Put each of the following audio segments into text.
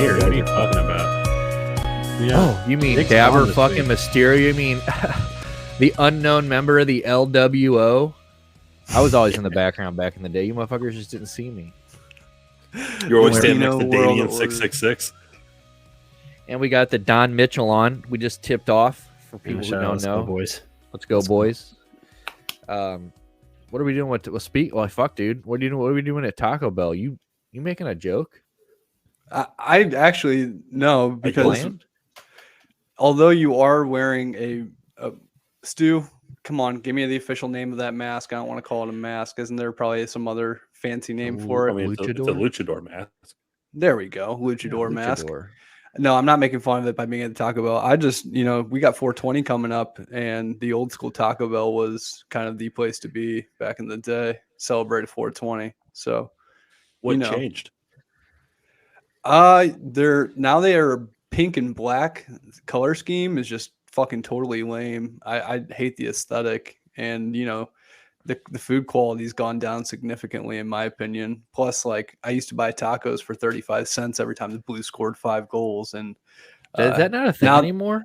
weird. What are you talking about? Yeah. Oh, you mean Nick's Dabber on this fucking week. Mysterio? You mean the unknown member of the LWO? I was always in the background back in the day. You motherfuckers just didn't see me. You're always standing next to Latino World Damien Order. 666. And we got the Don Mitchell on. We just tipped off for people who Shout out, don't let's go, know. boys. Let's go, Let's go. boys. What are we doing with speak? Well, fuck, dude. What are we doing at Taco Bell? You making a joke? I actually no, because bland? although you are wearing a Stu, come on, give me the official name of that mask. I don't want to call it a mask. Isn't there probably some other fancy name for I it? mean, it's a luchador mask. There we go, luchador mask. Luchador. No, I'm not making fun of it by being at the Taco Bell. I just, we got 420 coming up, and the old school Taco Bell was kind of the place to be back in the day. Celebrated 420. So, What changed? they are pink and black. Color scheme is just fucking totally lame. I hate the aesthetic, and the food quality's gone down significantly in my opinion. Plus, like, I used to buy tacos for 35 cents every time the Blues scored 5 goals, and Is that not a thing anymore?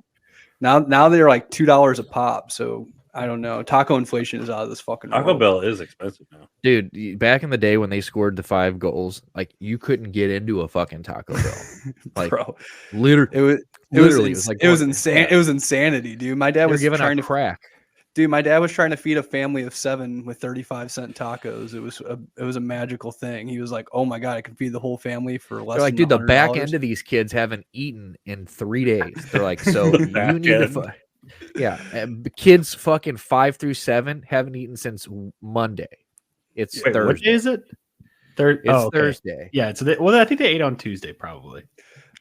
Now they're like $2 a pop. So I don't know. Taco inflation is out of this fucking Taco world. Bell is expensive now. Dude, back in the day when they scored the 5 goals, like, you couldn't get into a fucking Taco Bell. Like, Bro, literally, it was insane. It was insanity, dude. My dad was giving trying a to crack. Dude, my dad was trying to feed a family of 7 with 35-cent tacos. It was a magical thing. He was like, "Oh my god, I can feed the whole family for less." They're like, than dude, the back $100." end of these kids haven't eaten in 3 days. They're like, so you Back need end. to, kids fucking 5 through 7 haven't eaten since Monday. It's Wait, Thursday. what day is it? It's Thursday. Yeah, well, I think they ate on Tuesday, probably.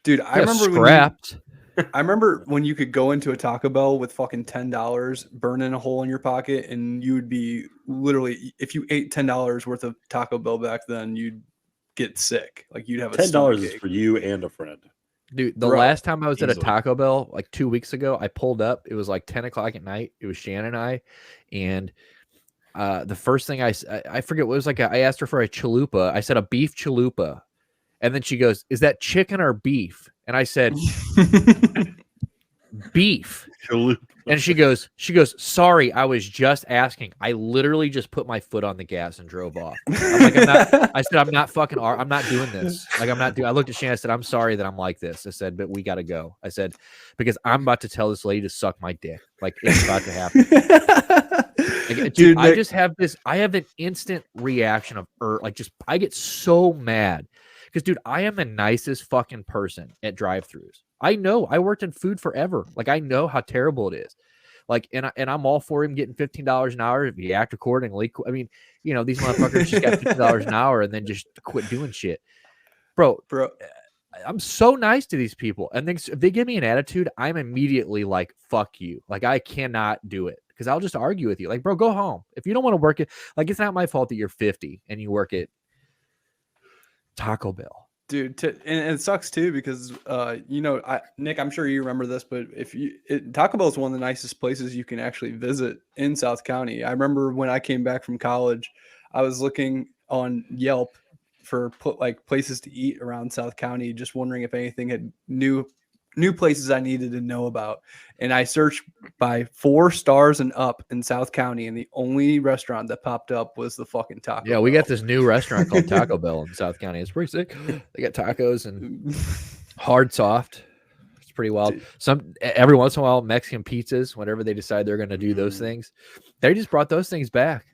Dude, I remember scrapped. I remember when you could go into a Taco Bell with fucking $10, burning a hole in your pocket, and you would be literally, if you ate $10 worth of Taco Bell back then, you'd get sick. Like, you'd have a $10 is stomachache. for you and a friend. Dude, the Bro, last time I was at a easily. Taco Bell, like 2 weeks ago, I pulled up. It was like 10 o'clock at night. It was Shannon and I. And the first thing I forget what it was, like, I asked her for a chalupa. I said a beef chalupa. And then she goes, "Is that chicken or beef?" And I said, "Beef." And she goes, "Sorry, I was just asking. I literally just put my foot on the gas and drove off." I'm not doing this. Like, I looked at Shannon, I said, "I'm sorry that I'm like this." I said, "But we got to go." I said, "Because I'm about to tell this lady to suck my dick. Like, it's about to happen." Like, dude, I just have this, I have an instant reaction of, I get so mad. Because, dude, I am the nicest fucking person at drive-thrus. I know. I worked in food forever. Like, I know how terrible it is. Like, and I'm all for him getting $15 an hour if you act accordingly. I mean, these motherfuckers just got $15 an hour and then just quit doing shit. Bro, I'm so nice to these people. And then if they give me an attitude, I'm immediately like, fuck you. Like, I cannot do it. Because I'll just argue with you. Like, bro, go home. If you don't want to work it, like, it's not my fault that you're 50 and you work at Taco Bell. Dude, and it sucks too because Nick, I'm sure you remember this, but Taco Bell is one of the nicest places you can actually visit in South County. I remember when I came back from college, I was looking on Yelp for places to eat around South County, just wondering if anything had new places I needed to know about. And I searched by 4 stars and up in South County, and the only restaurant that popped up was the fucking Taco Bell. We got this new restaurant called Taco Bell in South County. It's pretty sick. They got tacos and hard soft. It's pretty wild. Every once in a while, Mexican pizzas, whenever they decide they're going to do those things, they just brought those things back.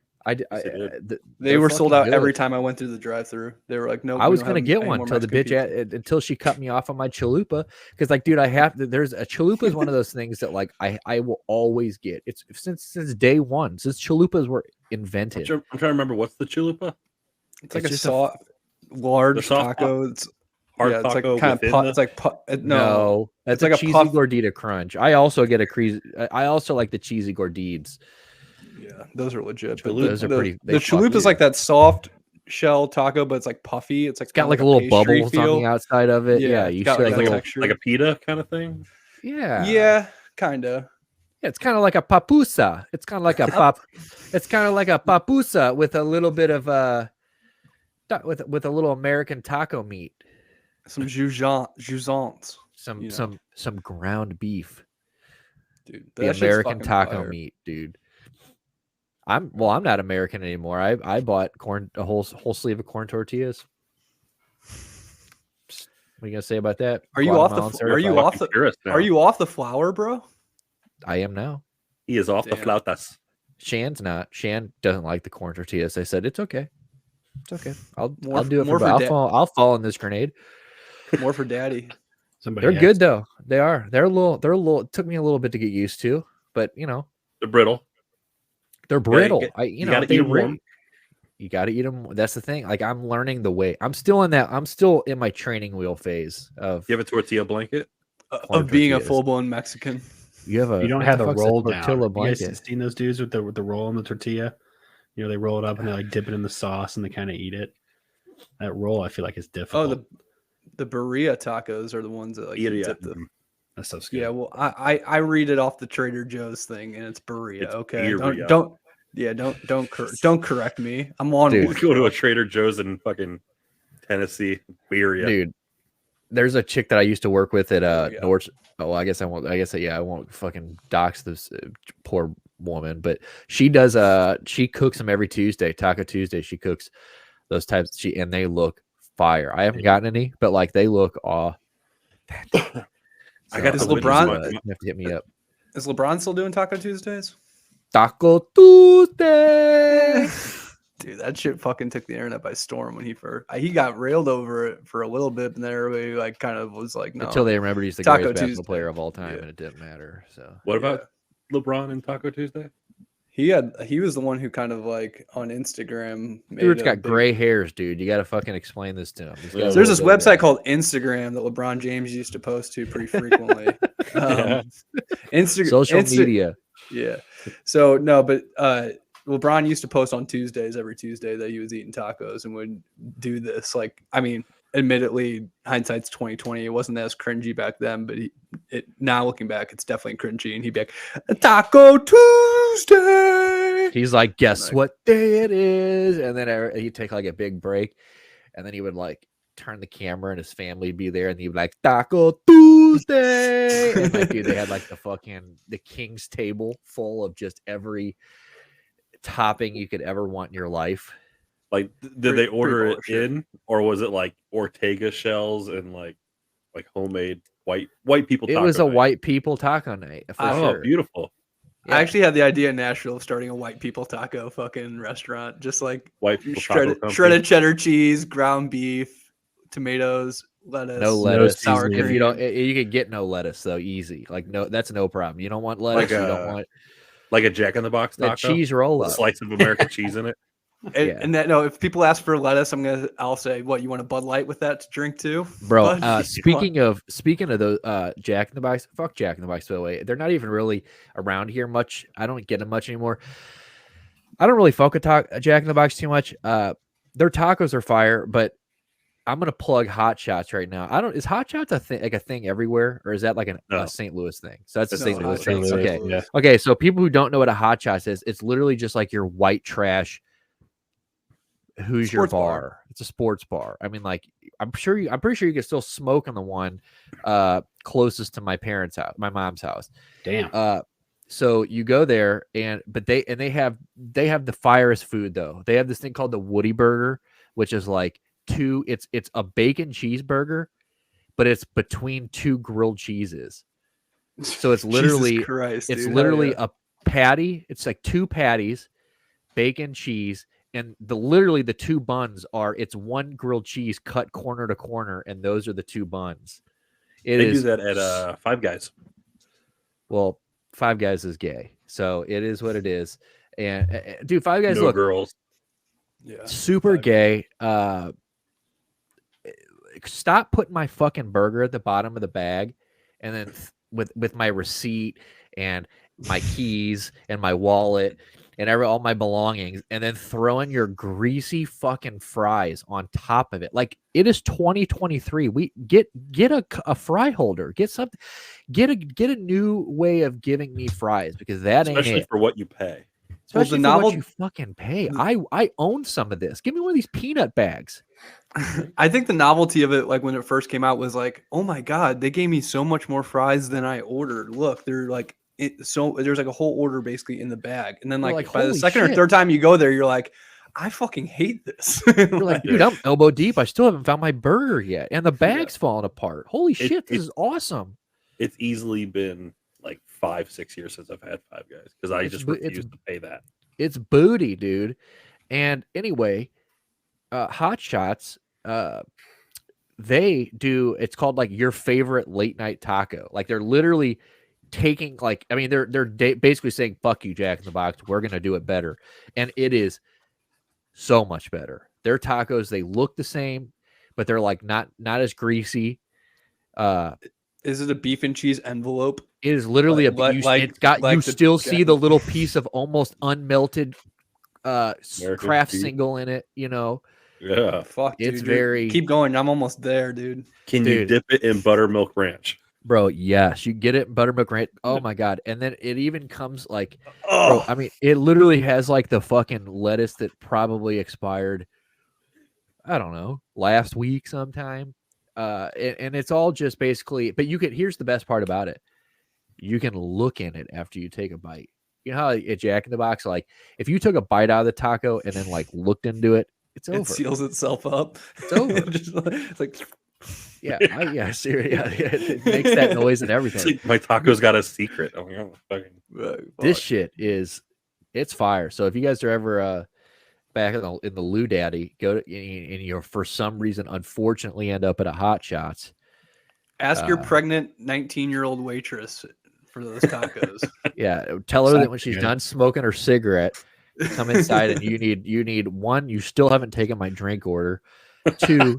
They were sold out every time I went through the drive-through. They were like, "No." I was gonna get one until the bitch until she cut me off on my chalupa, because, like, dude, there's a chalupa is one of those things that, like, I will always get. It's since day one, since chalupas were invented. I'm trying to remember, what's the chalupa? It's like a soft, large taco. It's hard it's taco. like kind of it's like no, that's like a a cheesy puff. gordita crunch. I also get I also like the cheesy gorditas. Yeah, those are legit. But those are pretty. The chalupa is like that soft shell taco, but it's like puffy. It's like got like a little bubbles on the outside of it. Yeah, you got see like a pita kind of thing. Yeah, kind of. Yeah, it's kind of like a papusa. It's kind of like a papusa with a little bit of with a little American taco meat. Some Jouzans. some You know. some ground beef, Dude. the That shit's American fucking taco fire. meat, dude. I'm not American anymore. I bought a whole sleeve of corn tortillas. What are you gonna say about that? Are you off Guatemalan the? Are you certified. off the? Purist now. Are you off the flour, bro? I am now. He is off the Damn. flautas. Shan's not. Shan doesn't like the corn tortillas. I said it's okay. It's okay. I'll More do it more for. for I'll fall in this grenade. More for daddy. Somebody They're has good to. though. They are. They're a little. It took me a little bit to get used to, but you know They're brittle. they're brittle. You gotta eat them warm. You got to eat them. That's the thing. Like I'm learning the way. I'm still in my training wheel phase of. You have a tortilla blanket? Corn Of being a tortillas. full-blown Mexican. You have a. You don't what have the the fuck's a roll tortilla down. You guys blanket? seen those dudes with the roll in the tortilla? You know, they roll it up and they like dip it in the sauce and they kind of eat it. That roll, I feel like, is difficult. Oh, the birria tacos are the ones that like you Birria. dip the. That stuff's good. Yeah, well, I read it off the Trader Joe's thing, and it's birria. It's Okay, birria. don't correct me. I'm on Dude. one. Go to a Trader Joe's in fucking Tennessee. Birria. Dude, there's a chick that I used to work with at Yeah. North. Oh, I guess I won't. I won't fucking dox this poor woman, but she does. She cooks them every Tuesday, Taco Tuesday. She cooks those types. And they look fire. I haven't gotten any, but like they look aw. I got Is this LeBron- You have to hit me up. Is LeBron still doing Taco Tuesdays? Taco Tuesday. Dude, that shit fucking took the internet by storm when he got railed over it for a little bit, and then everybody like kind of was like, no. Until they remembered he's the Taco greatest basketball Tuesday. player of all time, Yeah. and it didn't matter. So What about LeBron and Taco Tuesday? He was the one who kind of like on Instagram. dude's made a got big- gray hairs, dude. You got to fucking explain this to him. He's got a Yeah, There's this little bit of website that. called Instagram that LeBron James used to post to pretty frequently. Yeah. Instagram, social media. Yeah. So no, but LeBron used to post on Tuesdays every Tuesday that he was eating tacos and would do this. Like, I mean, admittedly, hindsight's 2020. It wasn't as cringy back then, but now looking back, it's definitely cringy. And he'd be like, Taco Tuesday. He's like, guess Like- what day it is? And then he'd take like a big break, and then he would like turn the camera, and his family would be there, and he'd be like, Taco Tuesday. And like, dude, they had like the king's table full of just every topping you could ever want in your life. Like, did Pretty- they order pretty it bullshit. in, or was it like Ortega shells and like homemade white people? It taco was a night? white people taco night for Oh, sure. beautiful! I actually had the idea in Nashville of starting a white people taco fucking restaurant, just like White people taco shredded, company. shredded cheddar cheese, ground beef, tomatoes, lettuce, No lettuce. sour seasoning. If you don't, cream. you could get no lettuce though, easy. Like no, that's no problem. You don't want lettuce. You don't want like a Jack in the Box the taco. cheese roll with a up. slice of American cheese in it. And, Yeah. and that no, if people ask for lettuce, I'll say, what, you want a Bud Light with that to drink too, Bro, Bud? speaking of those Jack in the Box, fuck Jack in the Box by the way. They're not even really around here much. I don't get them much anymore. I don't really fuck with Jack in the Box too much. Their tacos are fire, but I'm gonna plug hotshotz right now. Is hotshotz a thing everywhere, or is that like No. a St. Louis thing? So that's a It's St. not Louis a thing. St. Louis. Okay. Yeah. Okay, so people who don't know what a hotshotz is, it's literally just like your white trash Hoosier Sports bar. bar. It's a sports bar. I mean, like I'm pretty sure you can still smoke on the one closest to my mom's house. Damn. So you go there but they have the firest food though. They have this thing called the Woody Burger, which is like it's a bacon cheeseburger, but it's between two grilled cheeses. So it's literally Jesus Christ, it's dude, hell literally yeah. a patty. It's like two patties, bacon, cheese, and literally the two buns it's one grilled cheese cut corner to corner, and those are the two buns. It They is do that at Five Guys. well, Five Guys is gay, so it is what it is. And dude, Five Guys No look girls. Yeah. super Five gay. Stop putting my fucking burger at the bottom of the bag, and then with my receipt and my keys and my wallet and all my belongings, and then throwing your greasy fucking fries on top of it. Like, it is 2023. We get a fry holder. Get something. Get a new way of giving me fries, because that ain't Especially it. for what you pay. Especially the for what novel- you fucking pay. I own some of this. Give me one of these peanut bags. I think the novelty of it, like when it first came out, was like, oh my god, they gave me so much more fries than I ordered. Look, they're like so there's like a whole order basically in the bag, and then You're like like, by the holy second or shit. third time you go there, you're like, I fucking hate this. You're like, dude, I'm elbow deep. I still haven't found my burger yet, and the bag's falling apart. Holy shit, this is awesome. It's easily been like 5-6 years since I've had Five Guys because I just refuse to pay that. It's booty, dude. And anyway, hotshotz, they do. It's called like your favorite late night taco. Like they're literally taking like, I mean, they're basically saying, "Fuck you, Jack in the Box. We're gonna do it better," and it is so much better. Their tacos, they look the same, but they're like not as greasy. Is it a beef and cheese envelope? It is literally you still see the little piece of almost unmelted craft beef. single in it, you know. Yeah. Fuck, It's dude, very keep going. I'm almost there, dude. Can you dip it in buttermilk ranch? Bro, yes, you get it in buttermilk ranch. Oh my god. And then it even comes like bro, I mean, it literally has like the fucking lettuce that probably expired, I don't know, last week sometime. And it's all just basically, but you can, here's the best part about it. You can look in it after you take a bite. You know how at Jack in the Box, like if you took a bite out of the taco and then like looked into it, it's over. It seals itself up. It's over. It's like, yeah, seriously, it makes that noise and everything. Like my taco's got a secret. Oh, yeah, fucking. This shit it's fire. So if you guys are ever back in the Lou Daddy, go to and you're for some reason unfortunately end up at a hotshotz. Ask your pregnant 19-year-old waitress for those tacos. Yeah, tell her that when she's done smoking her cigarette, come inside and you need one, you still haven't taken my drink order. Two,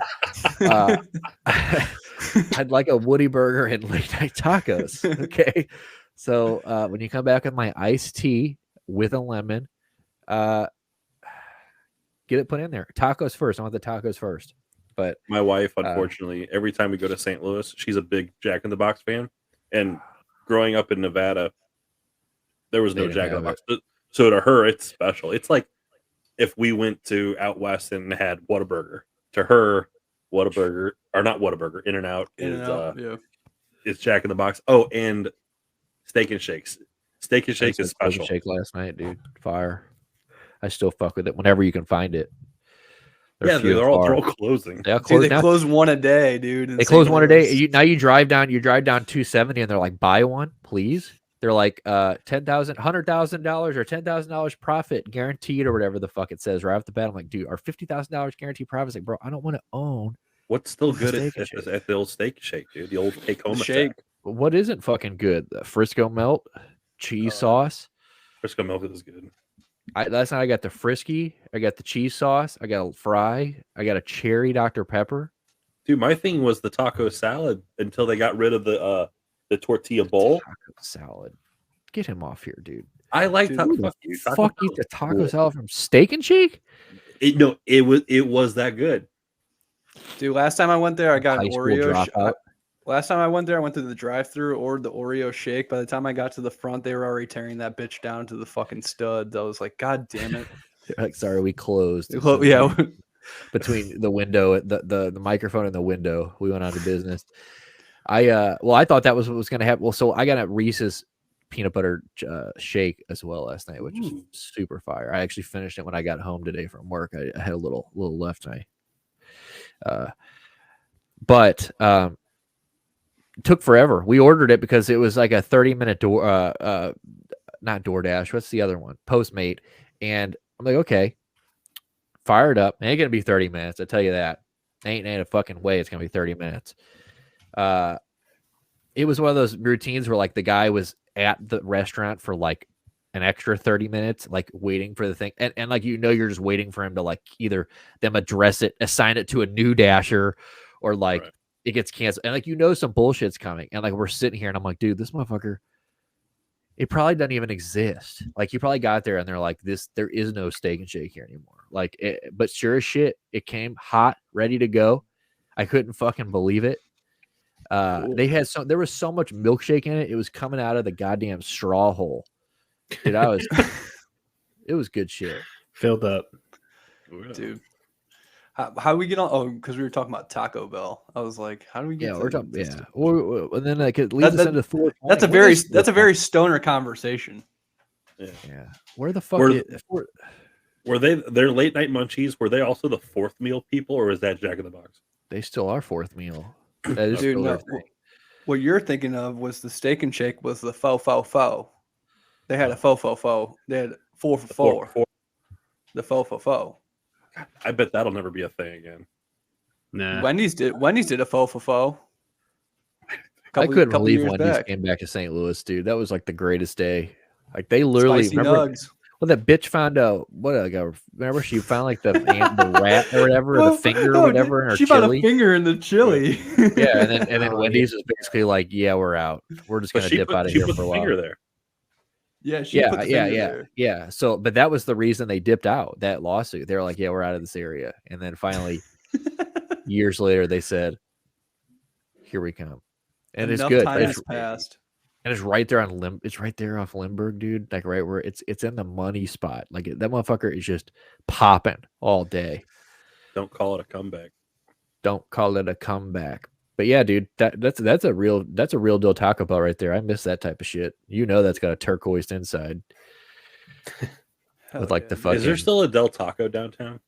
I'd like a Woody burger and late night tacos. Okay. So when you come back with my iced tea with a lemon, get it put in there. Tacos first. I want the tacos first. But my wife, unfortunately, every time we go to St. Louis, she's a big Jack in the Box fan. And growing up in Nevada, there was no Jack in the Box. So to her, it's special. It's like if we went to out west and had Whataburger. To her, Whataburger, or not Whataburger, In-N-Out is Jack in the Box. Oh, and Steak and Shakes. Steak and Shake is special. Shake last night, dude. Fire. I still fuck with it whenever you can find it. They're all closing. They close one a day, dude. They close one a day. Now you drive down 270 and they're like, buy one, please. They're like $10,000, $100,000 or $10,000 profit guaranteed or whatever the fuck it says right off the bat. I'm like, dude, our $50,000 guaranteed profit. It's like, bro, I don't want to own. What's still good at the old Steak Shake, dude? The old take-home shake. What isn't fucking good? The Frisco melt, cheese sauce. Frisco melt is good. Last night I got the Frisky. I got the cheese sauce. I got a fry. I got a cherry Dr. Pepper. Dude, my thing was the taco salad until they got rid of the tortilla bowl. Taco salad. Get him off here, dude. I like taco. Fuck eat the taco salad from Steak and Shake? It was that good. Dude, last time I went there, I got an Oreo. Last time I went there, I went to the drive-thru, ordered the Oreo shake. By the time I got to the front, they were already tearing that bitch down to the fucking studs. I was like, God damn it. Like, sorry, we closed. Yeah. Between the window, the microphone and the window, we went on to business. I thought that was what was going to happen. Well, so I got a Reese's peanut butter shake as well last night, which was super fire. I actually finished it when I got home today from work. I had a little left. But took forever. We ordered it because it was like a 30-minute not DoorDash. What's the other one? Postmate. And I'm like, okay, fired up. It ain't gonna be 30 minutes. I tell you that. Ain't a fucking way it's gonna be 30 minutes. It was one of those routines where like the guy was at the restaurant for like an extra 30 minutes, like waiting for the thing. And like, you're just waiting for him to like either them address it, assign it to a new dasher, or like it gets canceled. And like, some bullshit's coming. And like, we're sitting here and I'm like, dude, this motherfucker, it probably doesn't even exist. Like, you probably got there and they're like, there is no Steak and Shake here anymore. Like, but sure as shit, it came hot, ready to go. I couldn't fucking believe it. There was so much milkshake in it. It was coming out of the goddamn straw hole. Dude, It was good shit. Filled up. Dude. How we get on? Oh, because we were talking about Taco Bell. I was like, how do we get? Yeah, to we're talking. this? Yeah, and then like it leads us into 420. That's a very stoner conversation. Yeah. Where the fuck? Were they their late night munchies? Were they also the fourth meal people, or was that Jack in the Box? They still are fourth meal. That is Dude, still no, their thing. what you're thinking of was the Steak and Shake was the faux faux faux. They had a faux faux faux. They had 4 for 4. The faux faux faux. I bet that'll never be a thing again. Nah. Wendy's did a faux faux faux. I couldn't believe Wendy's came back to St. Louis, dude. That was like the greatest day. Like they literally Spicy remember. nugs. Well, that bitch found out remember she found like the rat or whatever, or the finger or whatever in her She chili. found a finger in the chili. Yeah, and then Wendy's is basically like, yeah, we're out. We're just gonna dip out of here for a while. Finger there. Yeah, she put the finger there. Yeah. So, but that was the reason they dipped out. That lawsuit. They were like, yeah, we're out of this area. And then finally, years later, they said, here we come. And Enough it's good. time has passed. And it's right there on it's right there off Limburg, dude. Like right where it's in the money spot. Like that motherfucker is just popping all day. Don't call it a comeback. Don't call it a comeback. But yeah, dude, that's a real deal Taco Bell right there. I miss that type of shit. You know that's got a turquoise inside. With like the fucking. Is there still a Del Taco downtown?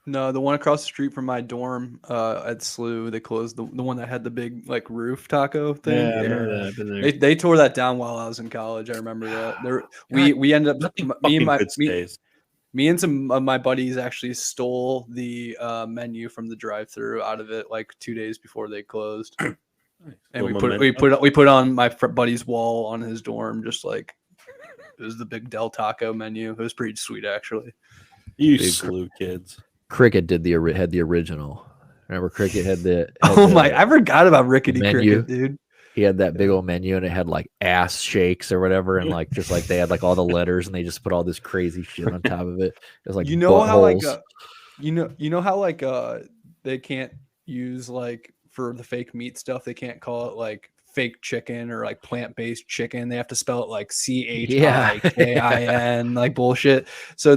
No, the one across the street from my dorm at SLU, they closed the one that had the big like roof taco thing. Yeah, I remember that. I've been there. They tore that down while I was in college. I remember that. We ended up me and some of my buddies actually stole the menu from the drive-thru out of it like 2 days before they closed. And we put on my buddy's wall on his dorm, just like it was the big Del Taco menu. It was pretty sweet, actually. You SLU kids. Cricket had the original. Remember, Cricket had the. I forgot about Rickety menu. Cricket, dude. He had that big old menu, and it had like ass shakes or whatever, and like just like they had like all the letters, and they just put all this crazy shit on top of it. It was like you know how like how like they can't use like for the fake meat stuff, they can't call it like fake chicken or like plant-based chicken. They have to spell it like CHIKIN, like bullshit. So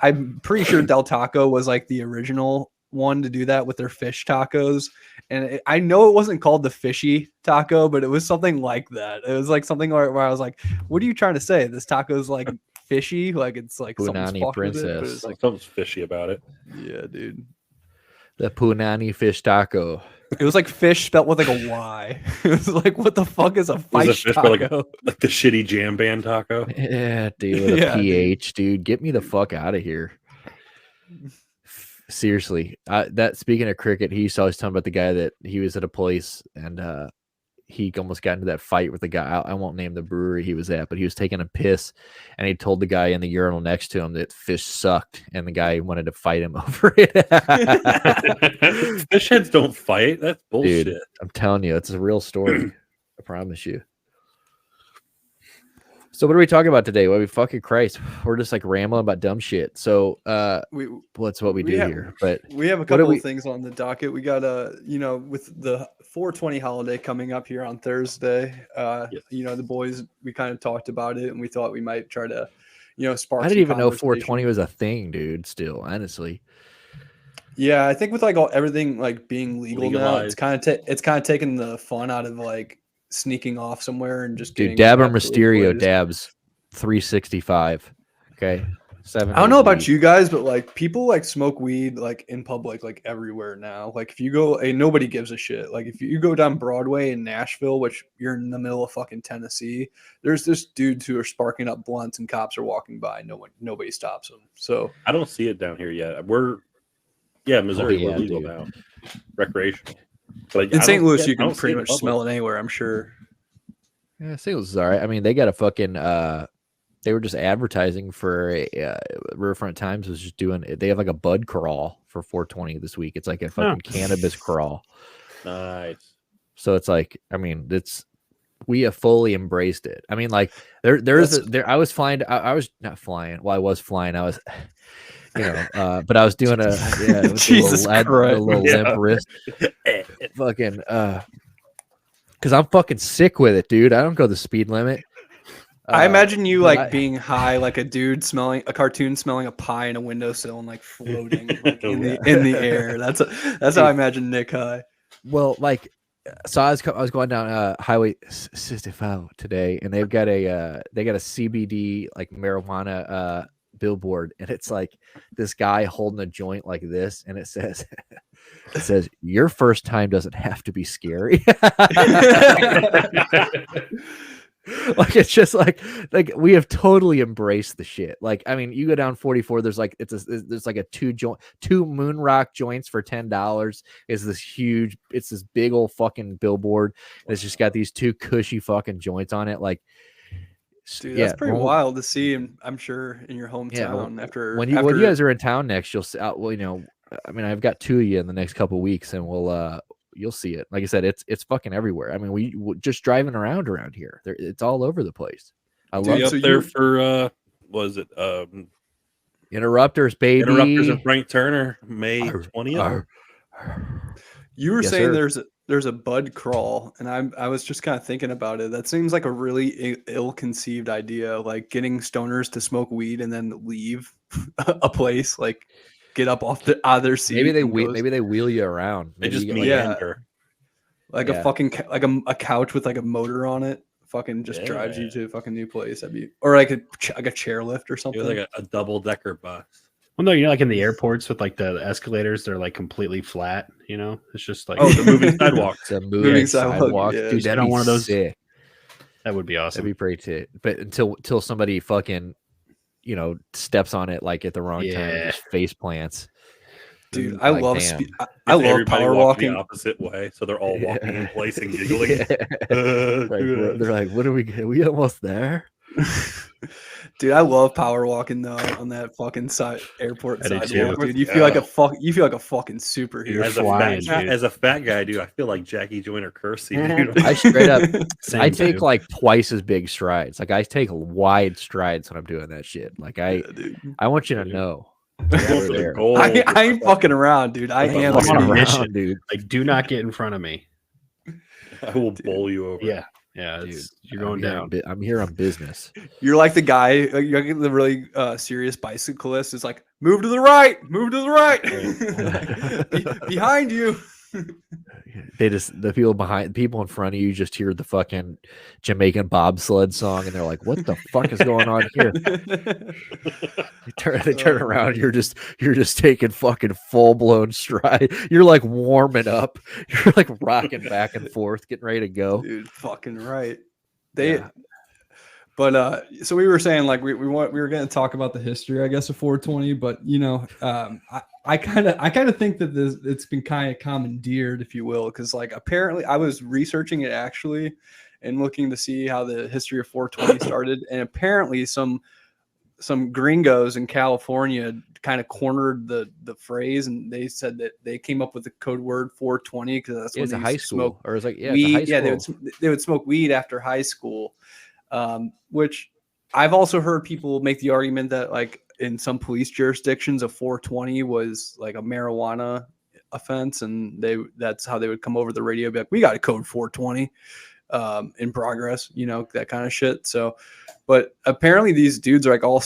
I'm pretty sure Del Taco was like the original one to do that with their fish tacos. And I know it wasn't called the fishy taco, but it was something like that. It was like something where I was like, what are you trying to say? This taco's like fishy? Like it's like Punani princess. It's like something's fishy about it. Yeah, dude. The Punani fish taco. It was like fish spelled with like a Y. It was like, what the fuck is a fish taco? Like the shitty jam band taco. Yeah, dude. With a PH, dude. Get me the fuck out of here. Seriously. That speaking of Cricket, he always talking about the guy that he was at a place and he almost got into that fight with the guy. I won't name the brewery he was at, but he was taking a piss and he told the guy in the urinal next to him that fish sucked and the guy wanted to fight him over it. Fish heads don't fight. That's bullshit. Dude, I'm telling you, it's a real story. I promise you. So what are we talking about today? Well, fucking Christ, we're just like rambling about dumb shit. So that's what we do here. But we have a couple of things on the docket. We got with the 420 holiday coming up here on Thursday. Yes. The boys, we kind of talked about it and we thought we might try to, spark. I didn't even know 420 was a thing, dude. Still, honestly. Yeah, I think with like everything like being legal now, it's kind of taking the fun out of like sneaking off somewhere and just dude. Dab or Mysterio dabs 365. Okay, 7. I don't know about you guys, but like people like smoke weed like in public, like everywhere now. Like if you go, nobody gives a shit. Like if you go down Broadway in Nashville, which you're in the middle of fucking Tennessee, there's this dudes who are sparking up blunts and cops are walking by. Nobody stops them. So I don't see it down here yet. Missouri, we're legal now, recreational. Like, in St. Louis, you can pretty much smell it anywhere, I'm sure. Yeah, St. Louis is all right. I mean, they got a fucking. They were just advertising for Riverfront Times was just doing. They have like a bud crawl for 420 this week. It's like a fucking cannabis crawl. Nice. So it's like, I mean, we have fully embraced it. I mean, like I was flying. I was not flying. Well, I was flying. I was. But I was doing a Jesus Christ. A little limp wrist, fucking, because I'm fucking sick with it, dude. I don't go the speed limit. I imagine you but like being high, like a dude smelling a cartoon, smelling a pie in a windowsill and like floating like, in the air. That's how I imagine Nick high. Well, like, so I was going down Highway 65 today, and they've got a CBD like marijuana billboard, and it's like this guy holding a joint like this, and it says your first time doesn't have to be scary. Like, it's just like we have totally embraced the shit. Like, I mean, you go down 44, there's like there's like a two moon rock joints for $10. It's this big old fucking billboard, and it's just got these two cushy fucking joints on it. Like, dude, that's pretty wild to see, and I'm sure in your hometown after when you guys are in town next, you'll see. Well, you know, I mean, I've got two of you in the next couple of weeks, and you'll see it. Like I said, it's fucking everywhere. I mean, we just driving around here. It's all over the place. I love up there for was it Interrupters, baby. Interrupters and Frank Turner, May 20th. You were saying there's a bud crawl, and I was just kind of thinking about it. That seems like a really ill-conceived idea, like getting stoners to smoke weed and then leave a place, like get up off their seat. Maybe they wheel you around. They just like a fucking a couch with like a motor on it. Fucking just drives you to a fucking new place. Or like a chairlift or something. It was like a double-decker bus. Well, no, like in the airports with like the escalators, they're like completely flat. You know, it's just like the moving sidewalk. It's a moving sidewalk. Yeah. Dude, that'd be one of those. sick. That would be awesome. That'd be pretty sick. But until somebody fucking, you know, steps on it like at the wrong time and just face plants. Dude, I love power walking the opposite way, so they're all walking in place and giggling. They're like, "What are we almost there?" Dude, I love power walking though on that fucking airport sidewalk, dude. You feel like a fucking superhero. As a fat guy, dude, I feel like Jackie Joyner Kersey, dude. I straight up, I take like twice as big strides. Like I take wide strides when I'm doing that shit. Like I want you to know. I ain't fucking around, dude. I am on a mission, dude. Like, do not get in front of me. I will bowl you over. Yeah, dude, you're going down. I'm here on business. You're like the guy, you're like the really serious bicyclist. Is like, move to the right, behind you. The people in front of you just hear the fucking Jamaican bobsled song, and they're like, "What the fuck is going on here?" They turn around. You're just taking fucking full blown stride. You're like warming up. You're like rocking back and forth, getting ready to go. Dude, fucking right. But so we were saying like we were going to talk about the history, I guess, of 420. But you know, I kind of think that it's been kind of commandeered, if you will, because like apparently I was researching it actually and looking to see how the history of 420 started, and apparently some gringos in California kind of cornered the phrase, and they said that they came up with the code word 420 because that's when it's they a high school, or it's like weed. They would smoke weed after high school, which I've also heard people make the argument that like in some police jurisdictions, a 420 was like a marijuana offense, and that's how they would come over the radio, be like, "We got a code 420 in progress," you know, that kind of shit. So, but apparently these dudes are like all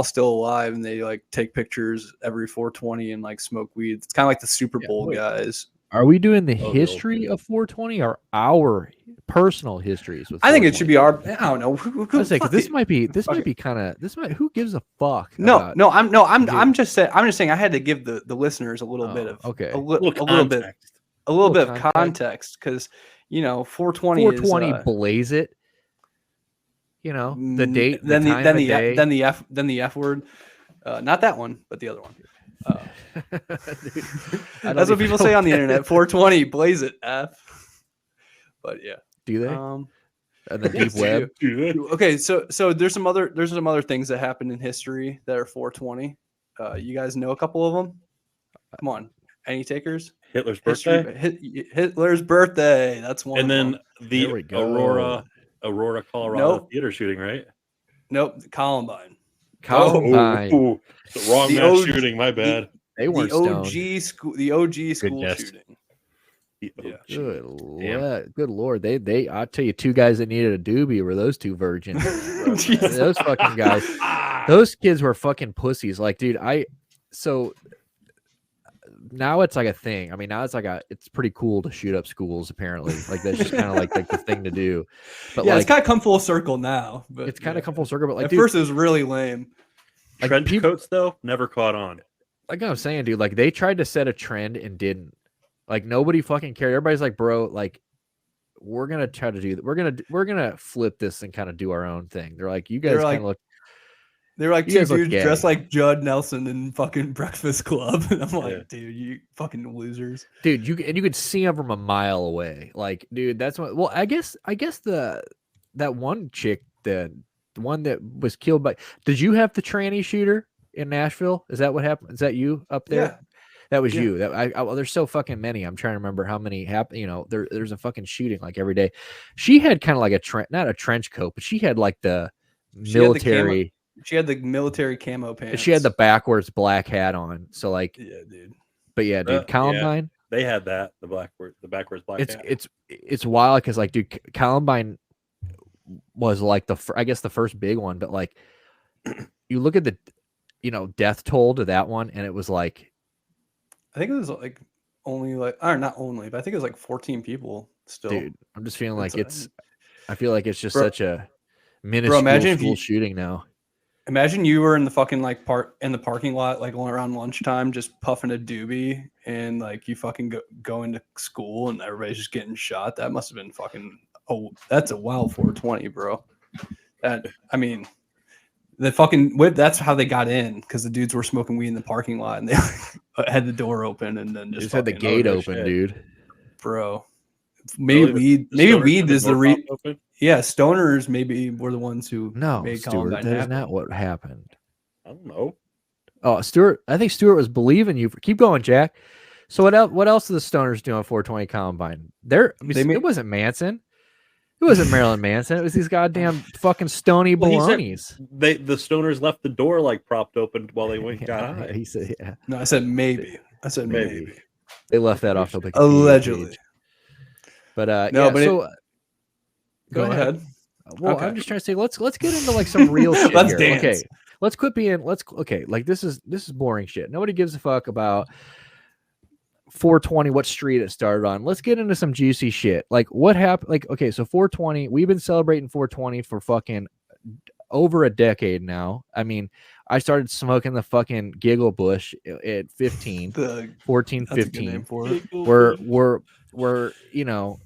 still alive, and they like take pictures every 420 and like smoke weed. It's kind of like the Super Bowl guys. Are we doing the history of 420 or our personal histories? I think it should be our. I don't know. This might be kind of Who gives a fuck? I'm just saying. I had to give the listeners a little bit of a little bit of context, because you know 420 blaze it. You know the date, then the F word. Not that one, but the other one. That's what people say on the internet. 420, blaze it, F. But yeah, do they? And the deep web. Okay, so there's some other things that happened in history that are 420. You guys know a couple of them? Come on, any takers? Hitler's birthday. Hitler's birthday. That's one. And then the Aurora, Colorado theater shooting, right? Nope, Columbine. Columbine. Wrong mass shooting. My bad. They weren't the OG school shooting. The Yeah. OG. Good lord. They I tell you, two guys that needed a doobie were those two virgins. Jesus. Those fucking guys. Those kids were fucking pussies. Like, dude, so now it's like a thing. I mean, now it's pretty cool to shoot up schools, apparently. Like that's just kind of like the thing to do. But Yeah, like, it's kind of come full circle now. But it's kind of come full circle. But like, at dude, first it was really lame. like Trench coats though never caught on. like I'm saying, dude, like they tried to set a trend and didn't. Like nobody fucking cared. Everybody's like, bro, like we're gonna try to do that. We're gonna flip this and kind of do our own thing. They're like, you guys They're kind like- of look. They were like You two guys look dudes gay. dressed like Judd Nelson in fucking Breakfast Club. And I'm like, Yeah. dude, you fucking losers. Dude, you could see them from a mile away. Like, dude, that's what. Well, I guess that one chick, the one that was killed by. Did you have the tranny shooter in Nashville? Is that what happened? Is that you up there? Yeah. That was Yeah. you. Well, there's so fucking many. I'm trying to remember how many happen. You know, there's a fucking shooting like every day. She had kind of like not a trench coat, but she had like the military. She had the military camo pants. She had the backwards black hat on. So like, Yeah, dude. but yeah, dude, Yeah. Columbine. They had that the backwards black hat. It's wild because like, dude, Columbine was like I guess the first big one, but like, you look at the, death toll to that one, and it was like, I think it was like only like, or not only, but I think it was like 14 people still. dude, I'm just feeling like That's I feel like it's just Bro- such a minuscule imagine if school you- shooting now. Imagine you were in the fucking like in the parking lot, like around lunchtime, just puffing a doobie, and like you fucking go into school and everybody's just getting shot. That must have been fucking. Oh, that's a wild 420, bro. I mean, the fucking that's how they got in, because the dudes were smoking weed in the parking lot and they had the door open and then Just just had the fucking- gate no open, shit. dude. bro. Maybe Really? weed. Maybe Stoners weed had is the door re. propped open? Yeah, stoners maybe were the ones who No, made Stuart, Columbine that is happen. not what happened. I don't know. Oh, Stuart, I think Stuart was believing you. Keep going, Jack. So what else are the stoners doing on 420 Columbine? It wasn't Manson. It wasn't Marilyn Manson. It was these goddamn fucking stony Well, he said- balonies. The stoners left the door like propped open while they went and got high. He said, yeah. No, I said maybe. I said Maybe. maybe. They left that off the Wikipedia Allegedly. page. But No, yeah, but so Go ahead. well, Okay. I'm just trying to say let's get into like some real shit Let's here. dance. Okay. Let's quit being like this is boring shit. Nobody gives a fuck about 420, what street it started on. Let's get into some juicy shit. Like what happened? Like, okay, so 420, we've been celebrating 420 for fucking over a decade now. I mean, I started smoking the fucking giggle bush at 15, 14, That's a good 15. name for it. We're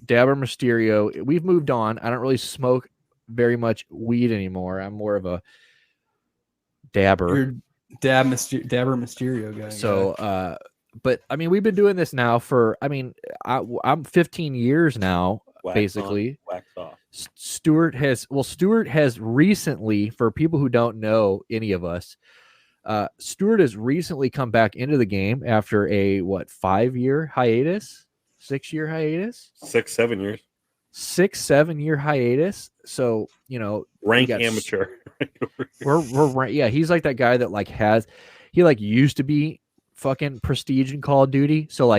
Dabber Mysterio. We've moved on. I don't really smoke very much weed anymore. I'm more of a dabber. You're Dabber Mysterio guy. So but I mean, we've been doing this now for I'm 15 years now. Wax basically on, wax off. Stuart has recently, for people who don't know any of us, Stuart has recently come back into the game after a 5-year hiatus, 6-year hiatus, 6-7 years. 6-7 year hiatus. So Rank got amateur. we're he's like that guy that he used to be fucking prestige in Call of Duty. So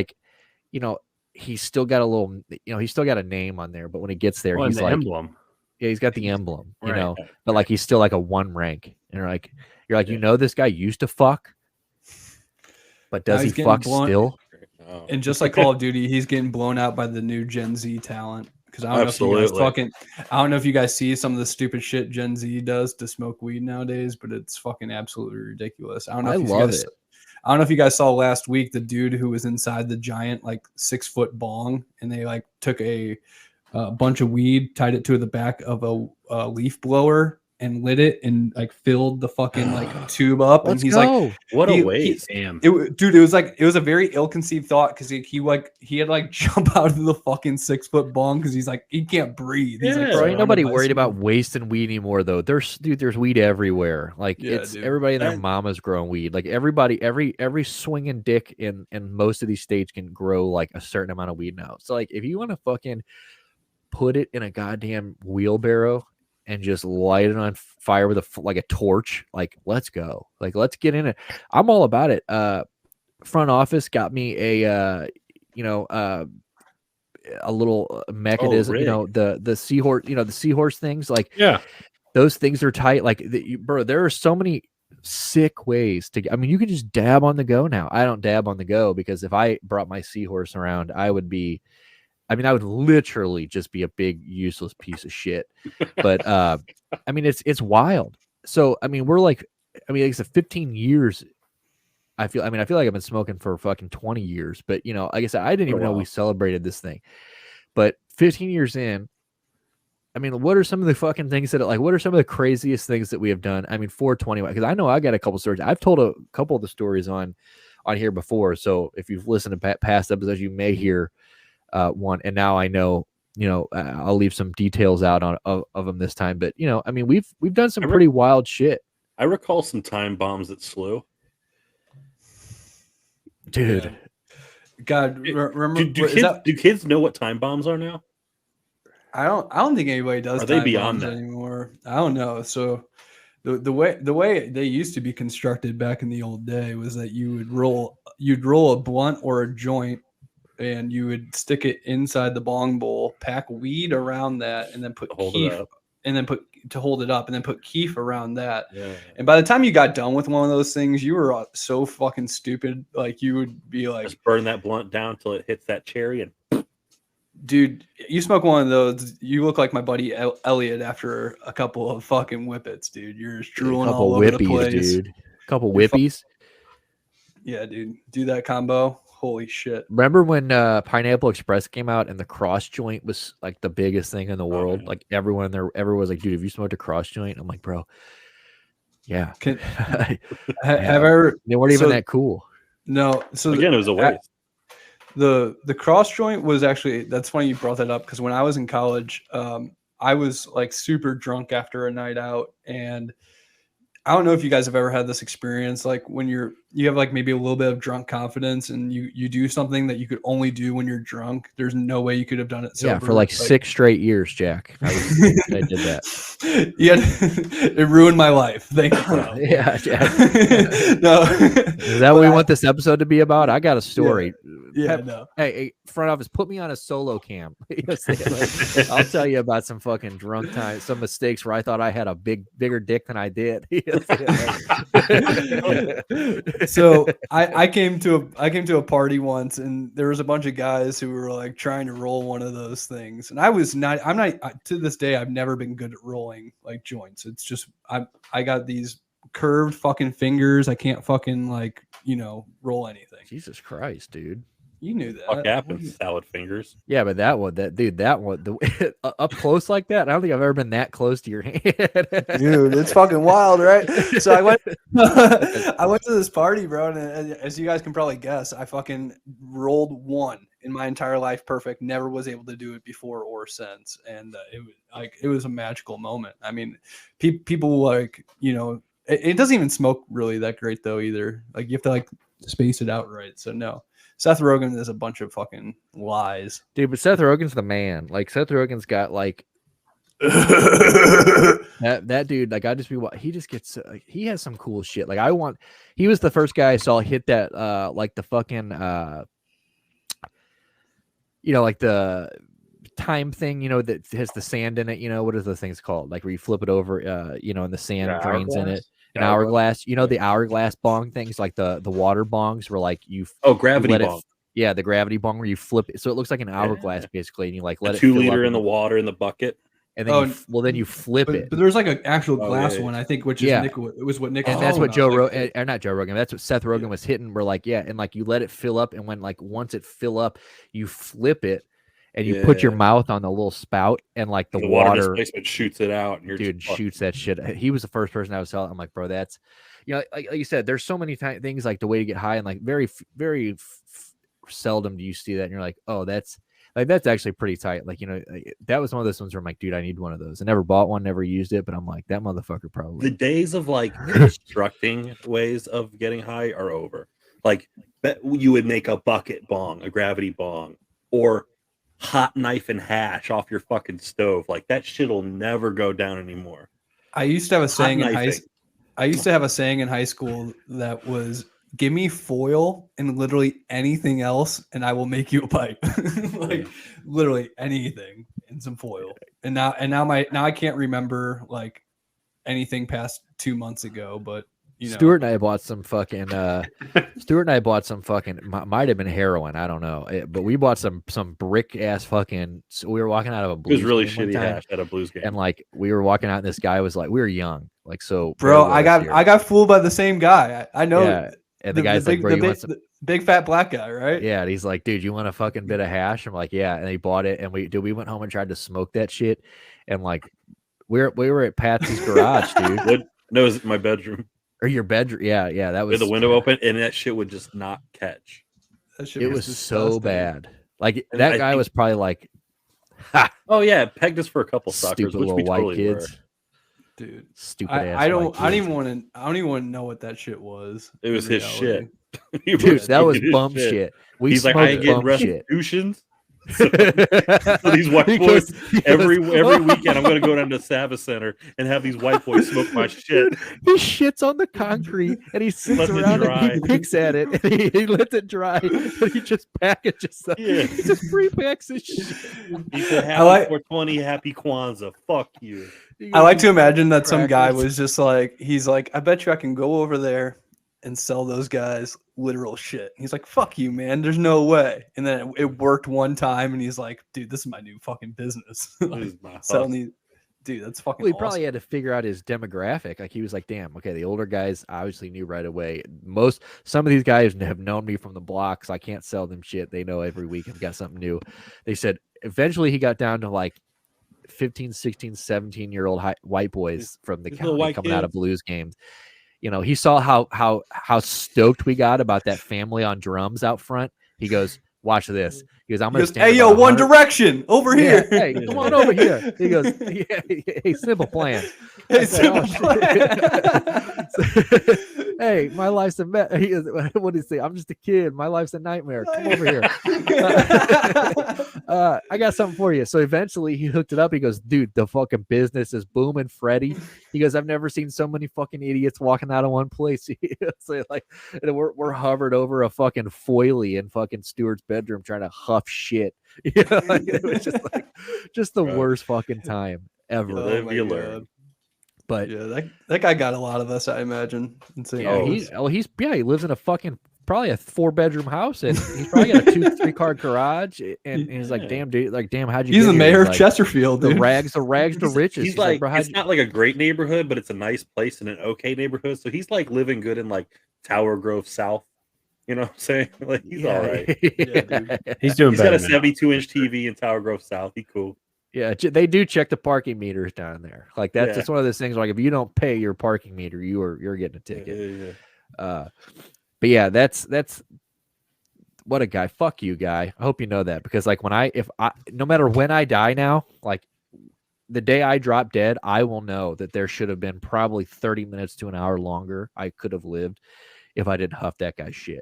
he's still got a little, he's still got a name on there, but when he gets there, Well, he's the like, emblem. yeah, he's got the emblem, Right. but he's still like a 1 rank. And you're like, this guy used to fuck, but does Now he he's getting fuck blown- still? Oh. And just like Call of Duty, he's getting blown out by the new Gen Z talent. Because I don't Absolutely. I don't know if you guys see some of the stupid shit Gen Z does to smoke weed nowadays, but it's fucking absolutely ridiculous. I don't know. I if you love guys, it. I don't know if you guys saw last week the dude who was inside the giant 6-foot bong, and they took a bunch of weed, tied it to the back of a leaf blower, and lit it and filled the fucking tube up. Let's and he's go. What a he- waste. Damn. Dude, it was a very ill-conceived thought, because he had jump out of the fucking 6-foot bong because he can't breathe. He's Yeah. Bro, ain't surrounded nobody by worried about smoke. wasting weed anymore though. There's weed everywhere. Yeah, dude. Everybody and their And- mama's growing weed. Everybody, every swinging dick in most of these states can grow a certain amount of weed now. So if you want to fucking put it in a goddamn wheelbarrow and just light it on fire with a torch, let's go. Let's get in it. I'm all about it. Front office got me a a little mechanism. You know, the seahorse. You know, the seahorse things. Like, Yeah, those things are tight. Like, bro, there are so many sick ways to. I mean, you can just dab on the go now. I don't dab on the go because if I brought my seahorse around, I would be. I mean, I would literally just be a big useless piece of shit. But I mean, it's wild. So I mean, we're like, I mean, it's 15 years. I feel like I've been smoking for fucking 20 years. But you know, like I said, I didn't even know we celebrated this thing. But 15 years in, I mean, what are some of the fucking things that like? What are some of the craziest things that we have done? I mean, 420. Because I know I got a couple stories. I've told a couple of the stories on here before. So if you've listened to past episodes, you may hear one. And now I know, you know, I'll leave some details out of them this time. But you know, I mean, we've done some pretty wild shit. I recall some time bombs at SLU. Dude. Yeah. God, remember? Do kids know what time bombs are now? I don't think anybody does. Are they beyond that anymore? I don't know. So the way they used to be constructed back in the old day was that you'd roll a blunt or a joint, and you would stick it inside the bong bowl, pack weed around that, and then put keef, and then put keef around that. Yeah. And by the time you got done with one of those things, you were so fucking stupid. Like, you would be like, just burn that blunt down till it hits that cherry, and dude, you smoke one of those, you look like my buddy Elliot after a couple of fucking whippets, dude. You're just drooling all over the place. Dude. A couple whippies. Yeah, dude. Do that combo. Holy shit. Remember when Pineapple Express came out and the cross joint was like the biggest thing in the world? Man. Like, everyone was like, dude, have you smoked a cross joint? I'm like, bro, yeah. Have ever? They weren't even that cool. No. So again, it was a waste. The cross joint was actually, that's funny you brought that up, because when I was in college, I was like super drunk after a night out, and I don't know if you guys have ever had this experience, like when you have like maybe a little bit of drunk confidence and you do something that you could only do when you're drunk. There's no way you could have done it sober. Yeah, for like 6 straight years, Jack. I did that. Yeah, it ruined my life. Thank you. Yeah, Jack. No. Is that what we want this episode to be about? I got a story. Yeah, no. Hey, front office, put me on a solo cam. I'll tell you about some fucking drunk times, some mistakes where I thought I had a bigger dick than I did. So I came to a party once, and there was a bunch of guys who were like trying to roll one of those things, and I'm not to this day, I've never been good at rolling like joints. It's just I got these curved fucking fingers. I can't fucking roll anything. Jesus Christ, dude. You knew that. What happens? Salad fingers. Yeah, but that one, up close like that, I don't think I've ever been that close to your hand. Dude, it's fucking wild, right? So I went to this party, bro, and as you guys can probably guess, I fucking rolled one in my entire life perfect. Never was able to do it before or since, and it was a magical moment. I mean, people it doesn't even smoke really that great though either. Like, you have to space it out right. So no. Seth Rogen is a bunch of fucking lies. Dude, but Seth Rogen's the man. Like, Seth Rogen's got like that dude, like, he just gets he has some cool shit. Like, he was the first guy I saw hit that like the fucking like the time thing, that has the sand in it, what are those things called? Like, where you flip it over, and the sand drains in it. An hourglass, the hourglass bong things, like the water bongs where like gravity bong. The gravity bong where you flip it, so it looks like an hourglass basically, and you like let it 2 liter in the water in the bucket, and then then you flip it. But there's like an actual glass one, I think, which is Nick. It was what Nick. And that's what not Joe Rogan. That's what Seth Rogen was hitting. Where and you let it fill up, and when once it fill up, you flip it. And you put your mouth on the little spout, and like the water displacement shoots it out, and dude shoots that shit. He was the first person I was telling. I'm like, bro, that's like you said. There's so many things like the way to get high, and like very very seldom do you see that, and you're like, oh, that's actually pretty tight. Like, that was one of those ones where I'm like, dude, I need one of those. I never bought one, never used it, but I'm like, that motherfucker probably. The days of like constructing ways of getting high are over. Like, you would make a bucket bong, a gravity bong, or hot knife and hash off your fucking stove. Like, that shit'll never go down anymore. I used to have a saying in high school that was give me foil and literally anything else, and I will make you a pipe. Like literally anything and some foil. And now I can't remember like anything past 2 months ago, but you know, Stuart and I bought some fucking might have been heroin, I don't know, but we bought some brick ass fucking. So we were walking out of a It Blues was really game one shitty time, hash at a Blues game. and like we were walking out, and this guy was like, we were young, like, so bro, bear with us here. I got fooled by the same guy. I know. Yeah, and the guy's like, bro, you want some? the big fat black guy, right? Yeah, and he's like, dude, you want a fucking bit of hash? I'm like, yeah, and he bought it, and we went home and tried to smoke that shit, and like we were at Patsy's garage, dude. No, it was my bedroom. Or your bedroom. Yeah, that was With the window open, and that shit would just not catch. That shit it was so disgusting. bad. Like And that I guy think- was probably like, Oh yeah, pegged us for a couple stupid suckers, which little we white totally kids. Dude. Stupid ass. I don't white kids. even want to know what that shit was. It was in his reality. shit. He Dude, that was smoking his bum shit. We He's like, smoked I ain't getting bum shit. restitutions. So these white He boys he every goes, weekend, I'm gonna go down to Savas Center and have these white boys smoke my shit. Dude, he shits on the concrete and he sits Lets it around and dry. he picks at it and he lets it dry and he just packages stuff. Yeah. He just pre-packs his shit. He said, I "Happy like- 420, happy Kwanzaa. Fuck you." I like to imagine that some guy Crackers. was just like, he's like, I bet you I can go over there and sell those guys literal shit. He's like, fuck you, man. There's no way. And then it worked one time, and he's like, dude, this is my new fucking business. This Like, is my selling hustle. these, dude, that's fucking. Well, he awesome. probably had to figure out his demographic. Like he was like, damn, okay, the older guys obviously knew right away. Some of these guys have known me from the block, so I can't sell them shit. They know every week I've got something new. They said eventually he got down to like 15, 16, 17-year-old white boys from the These little county white coming out of kids. Blues games. You know, he saw how stoked we got about that family on drums out front. He goes, watch this. He goes, I'm He gonna goes, stand hey, yo, about One 100 Direction over Yeah, here. hey, come on over here. He goes, hey, simple plan. Hey, I said, "Oh, simple shit." Hey, my life's a mess. He goes, what did he say? I'm just a kid. My life's a nightmare. Come over here. I got something for you. So eventually he hooked it up. He goes, dude, the fucking business is booming, Freddie. He goes, I've never seen so many fucking idiots walking out of one place. So like, and we're hovered over a fucking foily in fucking Stewart's bedroom trying to huff shit. You know, like, it was just like, just the Right. worst fucking time ever. Live, my you God. learn. But Yeah, that guy got a lot of us, I imagine. Insane. yeah, Oh, he lives in a fucking probably a 4-bedroom house, and he's probably got a 2-3 car garage. And he's like, Yeah. damn, dude, like, damn, how'd you? He's get the here?" mayor of like, Chesterfield, The dude. rags to riches. He's like, "Bro, how'd it's you-" not like a great neighborhood, but it's a nice place in an okay neighborhood. So he's like living good in like Tower Grove South. You know what I'm saying? Like he's all right. Yeah, dude. He's doing He's got better. a now. 72-inch TV in Tower Grove South. He cool. Yeah, they do check the parking meters down there. Like that's Yeah. just one of those things. Like if you don't pay your parking meter, you're getting a ticket. Yeah. But yeah, that's what a guy. Fuck you, guy. I hope you know that, because like no matter when I die now, like the day I drop dead, I will know that there should have been probably 30 minutes to an hour longer I could have lived if I didn't huff that guy's shit.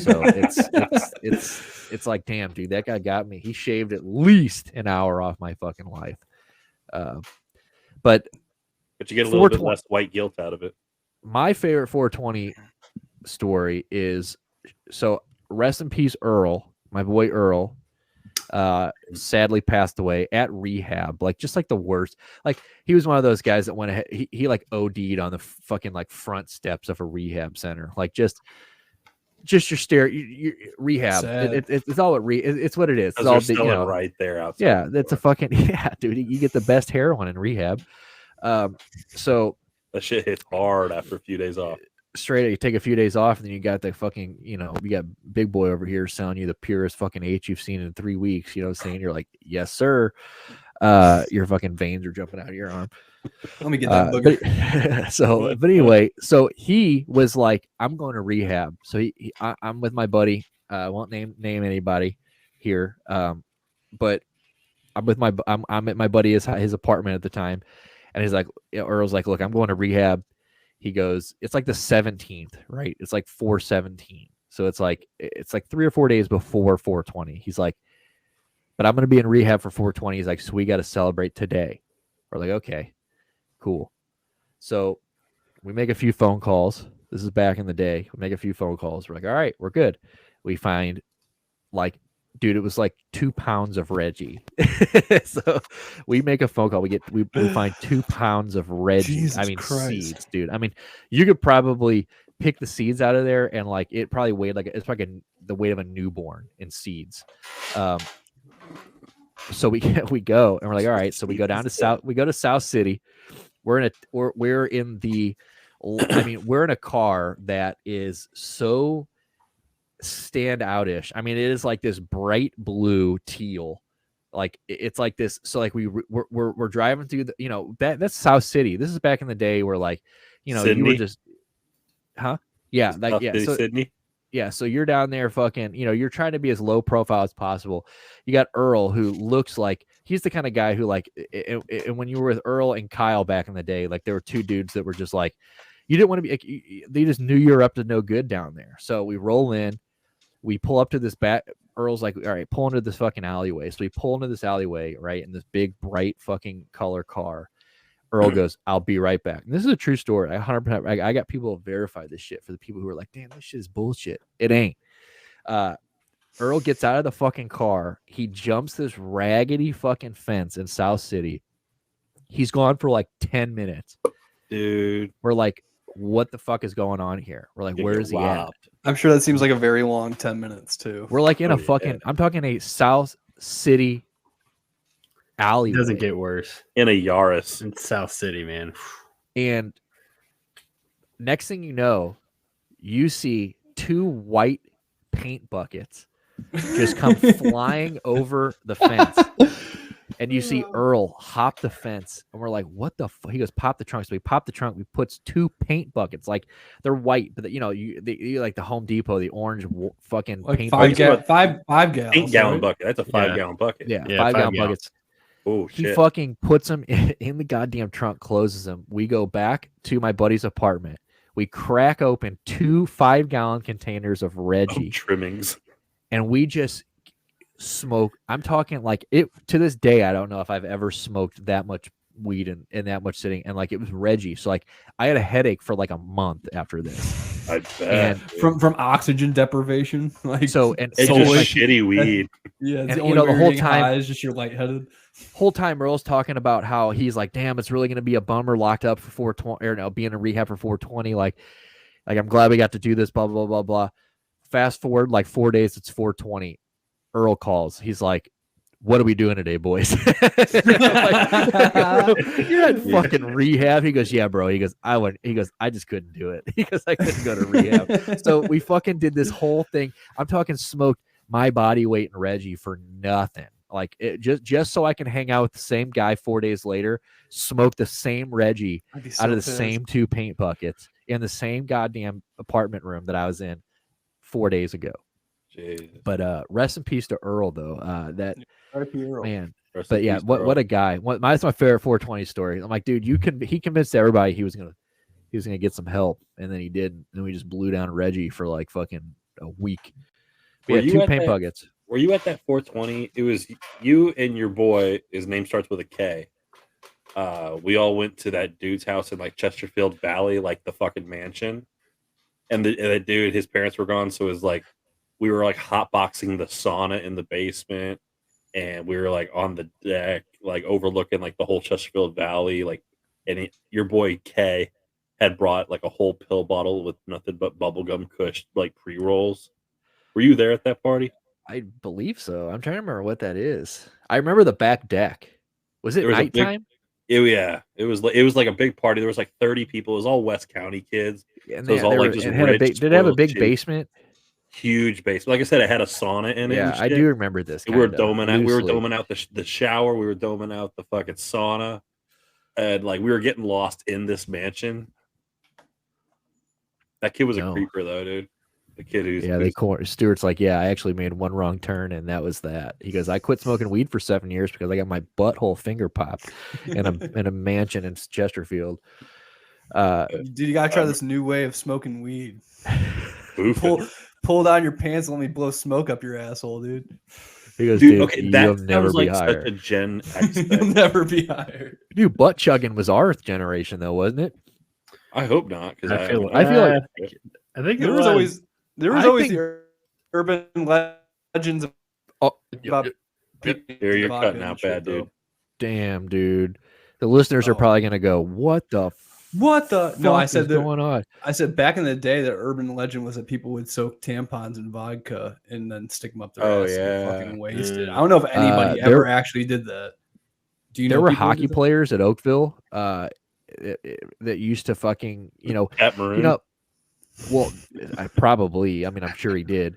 So it's like, damn, dude, that guy got me. He shaved at least an hour off my fucking life. But But you get a little bit 420 less white guilt out of it. my favorite 420 story is, so rest in peace, Earl, my boy Earl, sadly passed away at rehab, like just like the worst. Like he was one of those guys that went ahead, he like OD'd on the fucking like front steps of a rehab center, like just your rehab. Sad. It's all it's what it is. It's Because all they're the, selling you know, right there outside. yeah, the that's a door. fucking yeah, dude. You get the best heroin in rehab. So That shit hits hard after a few days off. straight, you take a few days off, and then you got the fucking, you got big boy over here selling you the purest fucking H you've seen in 3 weeks. You know what I'm saying? You're like, yes, sir. Your fucking veins are jumping out of your arm. Let me get that booger. But anyway, so he was like, I'm going to rehab. So I'm with my buddy. I won't name anybody here. But I'm at my buddy his apartment at the time, and he's like, Earl's like, look, I'm going to rehab. He goes, it's like the 17th, right? It's like 4/17. So it's like 3 or 4 days before 420. He's like, but I'm going to be in rehab for 420. He's like, so we got to celebrate today. We're like, okay, cool. So we make a few phone calls. This is back in the day. We make a few phone calls. We're like, all right, we're good. We find like, dude, it was like 2 pounds of Reggie. So we make a phone call. We find 2 pounds of Reggie. Jesus I mean, Christ. seeds, dude. I mean, you could probably pick the seeds out of there, and like it probably weighed like it's like the weight of a newborn in seeds. So we go and we're like, all right. So we go down to South. We go to South City. We're in a car that is so stand outish. I mean, it is like this bright blue teal. Like it's like this. So like we're driving through the, that's South City. This is back in the day where like, Sydney? you were just, huh? Yeah. Like, South yeah. City, So, Sydney. yeah, so you're down there fucking, you're trying to be as low profile as possible. You got Earl, who looks like he's the kind of guy who like, and when you were with Earl and Kyle back in the day, like there were two dudes that were just like, you didn't want to be, like, they just knew you were up to no good down there. So we roll in, we pull up to this back. Earl's like, all right, pull into this fucking alleyway. So we pull into this alleyway, right, in this big, bright fucking color car. Earl goes, I'll be right back. And this is a true story. 100%. I got people to verify this shit for the people who are like, damn, this shit is bullshit. It ain't. Earl gets out of the fucking car. He jumps this raggedy fucking fence in South City. He's gone for like 10 minutes. Dude. We're like, what the fuck is going on here? We're like, where is he at? I'm sure that seems like a very long 10 minutes too. We're like in a fucking, I'm talking a South City alley. It doesn't get worse. In a Yaris. In South City, man. And next thing you know, you see 2 white paint buckets just come flying over the fence. And you see Earl hop the fence. And we're like, what the fuck? He goes, pop the trunk. So we pop the trunk. We puts 2 paint buckets. Like, they're white, but you like the Home Depot, the orange fucking Like paint five bucket. gallons. 8-gallon bucket. That's a 5-gallon bucket. Yeah, Yeah, 5-gallon 5 buckets. Oh, He shit. fucking puts them in the goddamn trunk, closes them. We go back to my buddy's apartment. We crack open 2 5-gallon containers of Reggie. Trimmings. And we just smoke. I'm talking like it to this day. I don't know if I've ever smoked that much weed in that much sitting. And like it was Reggie. So like I had a headache for like a month after this. I bet. And From oxygen deprivation. Like so and It's so just like, shitty weed. yeah, it's and, the only the way you're whole getting time high is just you're lightheaded. whole time Earl's talking about how he's like, damn, it's really gonna be a bummer locked up for 420 or no, being in rehab for 420. Like I'm glad we got to do this, blah blah blah blah. Fast forward like 4 days, it's 420. Earl calls. He's like, what are we doing today, boys? Like, you're at fucking rehab. He goes, yeah, bro. He goes, I just couldn't do it. He goes, I couldn't go to rehab. So we fucking did this whole thing. I'm talking smoked my body weight in Reggie for nothing. Like it just so I can hang out with the same guy 4 days later, smoke the same Reggie out of the same 2 paint buckets in the same goddamn apartment room that I was in 4 days ago. Jesus. But rest in peace to Earl though. That Earl. man. Rest But in yeah, peace, what a guy. That's my favorite 420 story. I'm like, dude, he convinced everybody he was gonna get some help, and then he did, and we just blew down Reggie for like fucking a week. We had 2 paint buckets. Were you at that 420? It was you and your boy. His name starts with a K. We all went to that dude's house in like Chesterfield Valley, like the fucking mansion. And the dude, his parents were gone, so it was like we were like hotboxing the sauna in the basement, and we were like on the deck, like overlooking like the whole Chesterfield Valley. Like, and your boy K had brought like a whole pill bottle with nothing but bubblegum kush, like pre-rolls. Were you there at that party? I believe so. I'm trying to remember what that is. I remember the back deck. Was it nighttime? Yeah, it was like a big party. There was like 30 people. It was all West County kids. And so it was all like just did it have a big basement? Huge basement. Like I said, it had a sauna in it. Yeah, I do remember this. We were doming out the shower. We were doming out the fucking sauna, and like we were getting lost in this mansion. That kid was a creeper though, dude. The kid who's Stuart's like, yeah, I actually made one wrong turn, and that was that. He goes, I quit smoking weed for 7 years because I got my butthole finger popped in a mansion in Chesterfield. Dude, you gotta try this new way of smoking weed. Pull down your pants and let me blow smoke up your asshole, dude. He goes, dude, okay, you'll never be like hired. Such a Gen X You'll never be hired. Dude, butt chugging was our generation though, wasn't it? I hope not, because I feel I feel like I think There was always think- the urban legends oh, about Here, people you're vodka cutting and out shit, bad, dude. though. damn, dude. The listeners are Oh. probably gonna go, "What the What the? No, I fuck said is going on?" I said back in the day, the urban legend was that people would soak tampons in vodka and then stick them up their Oh, ass and yeah. get fucking wasted. Mm. I don't know if anybody there- ever actually did that. Do you There know were people who hockey did that? players at Oakville that used to fucking, Cat Maroon. well, I mean, I'm sure he did.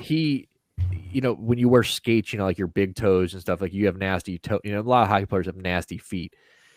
He, when you wear skates, like your big toes and stuff, like you have nasty toe. A lot of hockey players have nasty feet.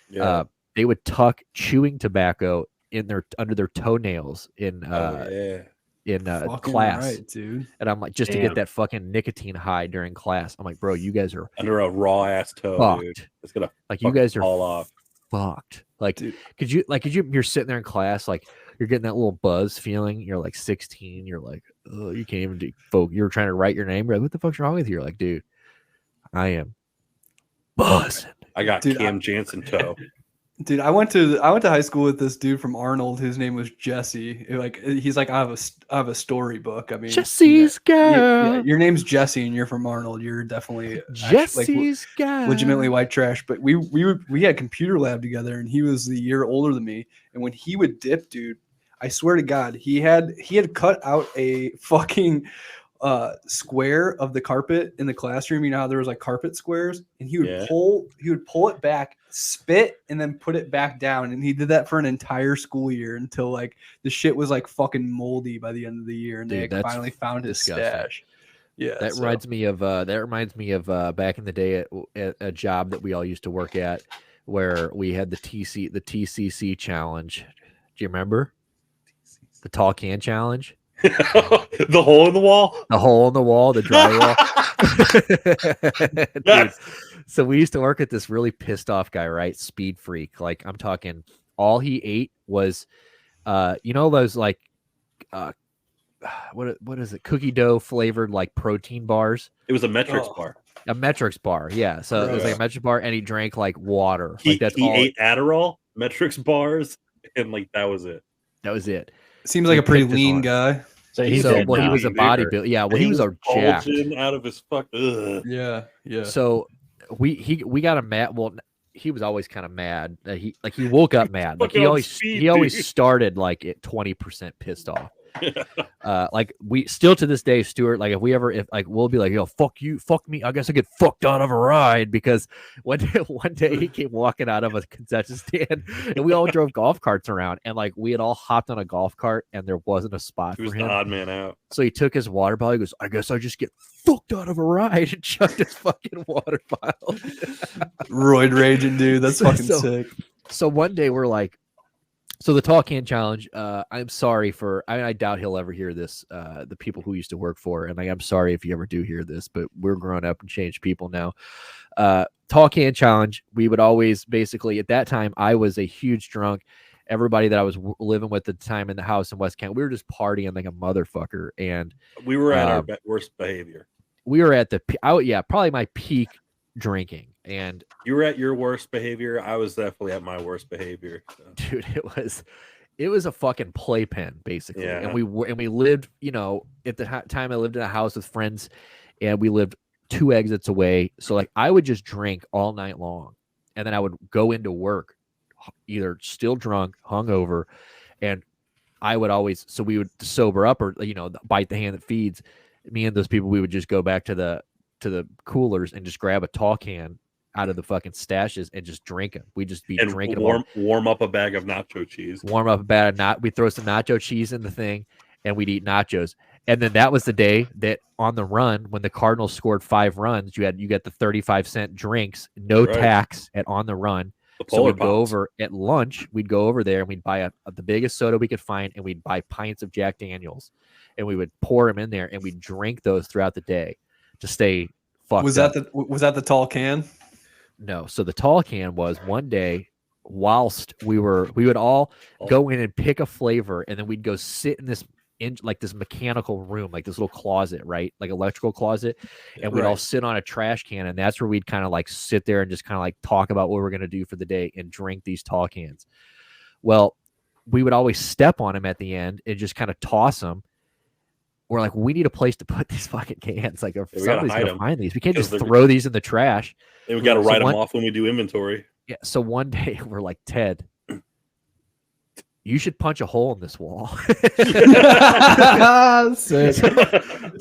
Yeah. They would tuck chewing tobacco under their toenails in Fucking class, right, dude. and I'm like, just to Damn. get that fucking nicotine high during class. I'm like, bro, you guys are Under a raw ass toe, fucked. dude. It's gonna Like, you guys are fall off. fucked. Like, Dude. you're sitting there in class, like you're getting that little buzz feeling. You're like 16. You're like, oh, you can't even do. Folk, you're trying to write your name. You're like, what the fuck's wrong with you? You're like, dude, I am buzzing. I got Dude, Cam Jansen toe. Dude, I went to high school with this dude from Arnold. His name was Jesse. He's like, I have a storybook. I mean, Jesse's girl. yeah, your name's Jesse, and you're from Arnold. You're definitely Jesse's girl. legitimately white trash. But we had computer lab together, and he was the year older than me. And when he would dip, dude, I swear to God, he had cut out a fucking square of the carpet in the classroom. You know how there was like carpet squares, and he would pull it back, spit, and then put it back down. And he did that for an entire school year until like the shit was like fucking moldy by the end of the year, and Dude, they that's finally found his disgusting. stash. Yeah, That reminds me of back in the day at a job that we all used to work at, where we had the TCC challenge. Do you remember the tall can challenge? The hole in the wall. The hole in the wall, the drywall. Yes. Dude, so we used to work at this really pissed off guy, right? Speed freak. Like, I'm talking, all he ate was, those like, what is it? Cookie dough flavored like protein bars. It was a Metrics bar. A Metrics bar, yeah. So it was like a Metrics bar, and he drank like water. He Like, that's he all. ate Adderall, Metrics bars, and like that was it. That was it. seems like he a pretty picked his lean arm. guy. So He he's was a dude. bodybuilder. Yeah, well, he was a jacked. bulging out of his fuck. Ugh. Yeah. So we got him mad. Well, he was always kind of mad. He woke up mad. Like, Fucking on speed, he always dude. started like at 20% pissed off. Like, we still to this day, Stuart, like if we'll be like, yo, fuck you, fuck me, I guess I get fucked out of a ride, because one day he came walking out of a concession stand, and we all drove golf carts around, and like we had all hopped on a golf cart, and there wasn't a spot He was for the him. odd man out. So he took his water bottle. He goes, I guess I just get fucked out of a ride, and chucked his fucking water bottle. Roid raging, dude. That's fucking So- sick. So one day we're like, so the tall can challenge. I'm sorry for. I doubt he'll ever hear this. The people who used to work for, and like, I'm sorry if you ever do hear this, but we're grown up and changed people now. Tall can challenge. We would always basically, at that time, I was a huge drunk. Everybody that I was living with at the time in the house in West Kent, we were just partying like a motherfucker, and We were at our worst behavior. we were at probably my peak drinking. And You were at your worst behavior. I was definitely at my worst behavior. So. dude, it was a fucking playpen basically. Yeah. And we lived, at the time I lived in a house with friends, and we lived 2 exits away. So like, I would just drink all night long, and then I would go into work either still drunk, hungover, and I would always, so we would sober up, or bite the hand that feeds. Me and those people, we would just go back to the coolers and just grab a tall can out of the fucking stashes and just drink them. We just be And drinking them all. warm up a bag of nacho cheese. Warm up a bag of we'd throw some nacho cheese in the thing, and we'd eat nachos. And then that was the day that on the run, when the Cardinals scored 5 runs, you get the 35-cent drinks, no Right. tax at on the run. The So Polar we'd go Pops. over at lunch. We'd go over there and we'd buy the biggest soda we could find, and we'd buy pints of Jack Daniels, and we would pour them in there, and we'd drink those throughout the day to stay fucked Was up. that the tall can? No. So the tall can was one day, whilst we would all go in and pick a flavor, and then we'd go sit in this mechanical room, like this little closet, right? Like electrical closet. And we'd all sit on a trash can, and that's where we'd kind of like sit there and just kind of like talk about what we're going to do for the day and drink these tall cans. Well, we would always step on them at the end and just kind of toss them. We're like, we need a place to put these fucking cans. Like, if somebody's gonna find these, we can't just throw these in the trash. And we got to write them off when we do inventory. Yeah. So one day we're like, Ted, you should punch a hole in this wall.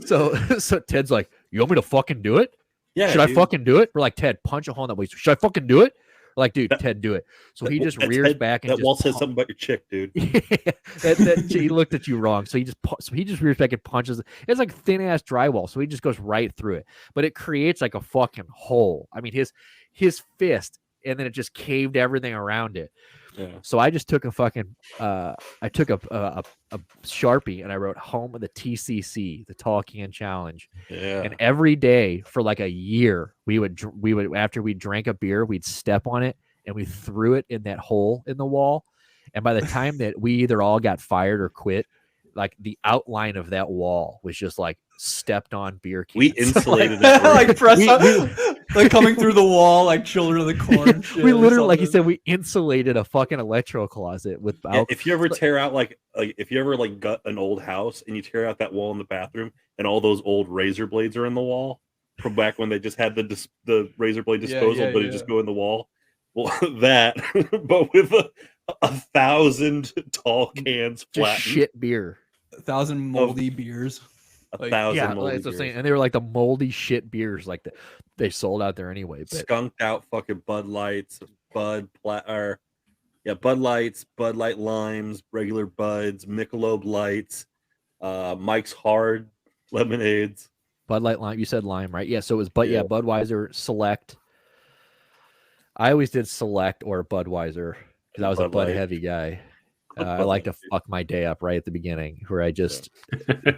so Ted's like, you want me to fucking do it? Yeah. Should I fucking do it? We're like, Ted, punch a hole in that wall. Should I fucking do it? We're like, dude, Ted, do it. So he just rears back and that wall says something about your chick, dude. He looked at you wrong. So he just rears back and punches. It's like thin ass drywall. So he just goes right through it. But it creates like a fucking hole. I mean, his fist, and then it just caved everything around it. Yeah. So I just took a fucking I took a Sharpie and I wrote home of the TCC, the Tall Can Challenge. Yeah. And every day for like a year, we would after we drank a beer, we'd step on it and we threw it in that hole in the wall. And by the time that we either all got fired or quit, like the outline of that wall was just like stepped on beer cans. We insulated it. Like press up, like coming through the wall, like Children of the Corn. We literally, like you said, we insulated a fucking electro closet with. Yeah, if you ever tear out like if you ever like gut an old house and you tear out that wall in the bathroom and all those old razor blades are in the wall from back when they just had the razor blade disposal, but it just go in the wall. Well, that, but with a 1,000 tall cans flattened. Shit beer. 1,000 moldy beers. 1,000 moldy that's what I'm saying. And they were like the moldy shit beers, like they sold out there anyway. But... skunked out fucking Bud Lights, Bud Lights, Bud Light Limes, regular Buds, Michelob Lights, Mike's Hard lemonades. Bud Light Lime. You said lime, right? Yeah. So it was, Budweiser Select. I always did Select or Budweiser because I was a Bud heavy guy. I like to fuck my day up right at the beginning, where I just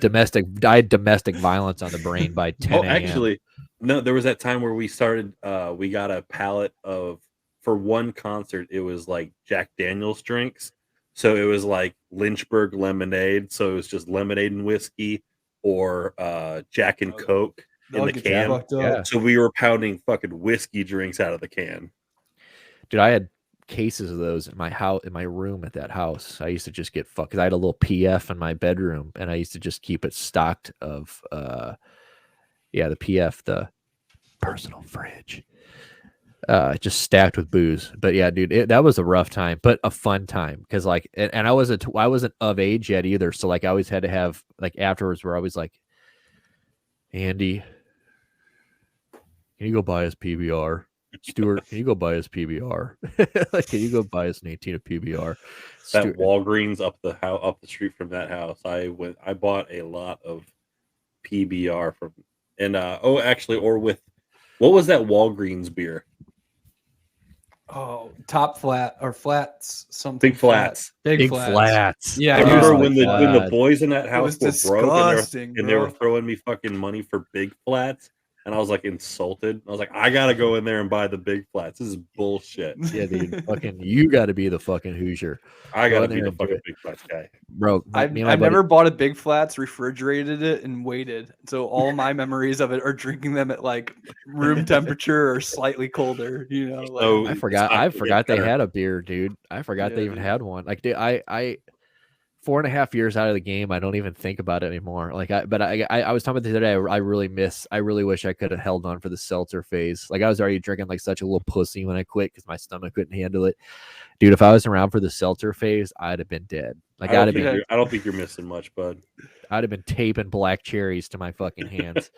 domestic violence on the brain by 10 a.m. Actually, no, there was that time where we started. We got a pallet of, for one concert, it was like Jack Daniel's drinks. So it was like Lynchburg lemonade. So it was just lemonade and whiskey, or Jack and Coke in the can. Yeah. So we were pounding fucking whiskey drinks out of the can. Dude, I had cases of those in my house, in my room at that house. I used to just get fucked because I had a little PF in my bedroom, and I used to just keep it stocked of the PF, the personal fridge, just stacked with booze. But yeah, dude, that was a rough time, but a fun time, because like, and I wasn't of age yet either, so like I always had to have, like, afterwards where I was like, Andy, can you go buy us PBR? Stuart, can you go buy us PBR? Like, can you go buy us an 18 of PBR? That Walgreens up the street from that house, I bought a lot of PBR from, and what was that Walgreens beer? Oh, Top Flat or Flats, something. Big Flats. Big Flats. Yeah, I remember when the boys in that house were broke and they were throwing me fucking money for Big Flats. And I was like insulted. I was like, I gotta go in there and buy the Big Flats. This is bullshit. Yeah, dude. Fucking, you gotta be the fucking Hoosier. I gotta be the fucking Big Flats guy. Bro, I've never bought a Big Flats, refrigerated it, and waited. So all my memories of it are drinking them at like room temperature or slightly colder. You know, like, I forgot they had a beer, dude. I forgot they even had one. Like, dude, I 4.5 years out of the game, I don't even think about it anymore. Like, I was talking about the other day. I really wish I could have held on for the seltzer phase. Like, I was already drinking like such a little pussy when I quit because my stomach couldn't handle it. Dude, if I was around for the seltzer phase, I'd have been dead. Like, I don't think you're missing much, bud. I'd have been taping black cherries to my fucking hands,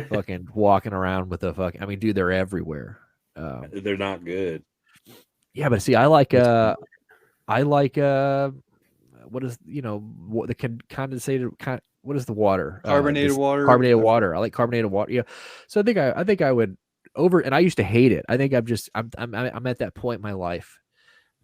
fucking walking around with a fucking. I mean, dude, they're everywhere. They're not good. Yeah, but see, I like what is, the condensated, what is the water? Carbonated water. Carbonated water. I like carbonated water. Yeah. So I think I would and I used to hate it. I think I'm at that point in my life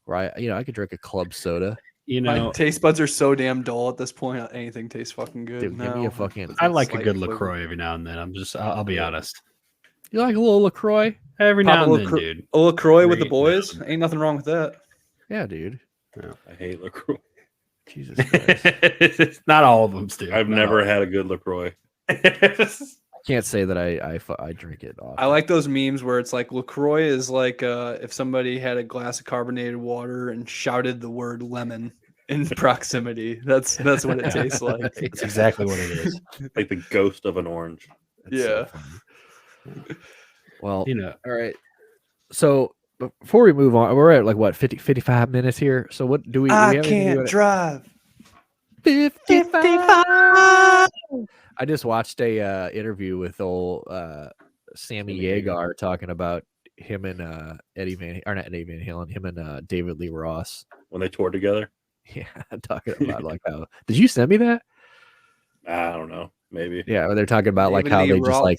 where I could drink a club soda. My taste buds are so damn dull at this point. Anything tastes fucking good. Dude, give me a fucking. I like a good LaCroix every now and then. I'll be honest. You like a little LaCroix every now and then, dude? A LaCroix with the boys. Ain't nothing wrong with that. Yeah, dude. No, I hate LaCroix. Jesus Christ. Not all of them, Stu. I've never had a good LaCroix. can't say that I drink it often. I like those memes where it's like LaCroix is like if somebody had a glass of carbonated water and shouted the word lemon in proximity. That's what it tastes like. That's exactly what it is. Like the ghost of an orange. It's so Yeah. funny. Well, You know, all right. So before we move on, we're at like what 55 minutes here. So what do we? Do we I have anything can't to do drive. 55. I just watched a interview with old Sammy Yeager talking about him and not Eddie Van Halen, him and David Lee Ross. When they toured together. Yeah, talking about like how. Did you send me that? I don't know. Maybe. Yeah, they're talking about like David how Lee they just like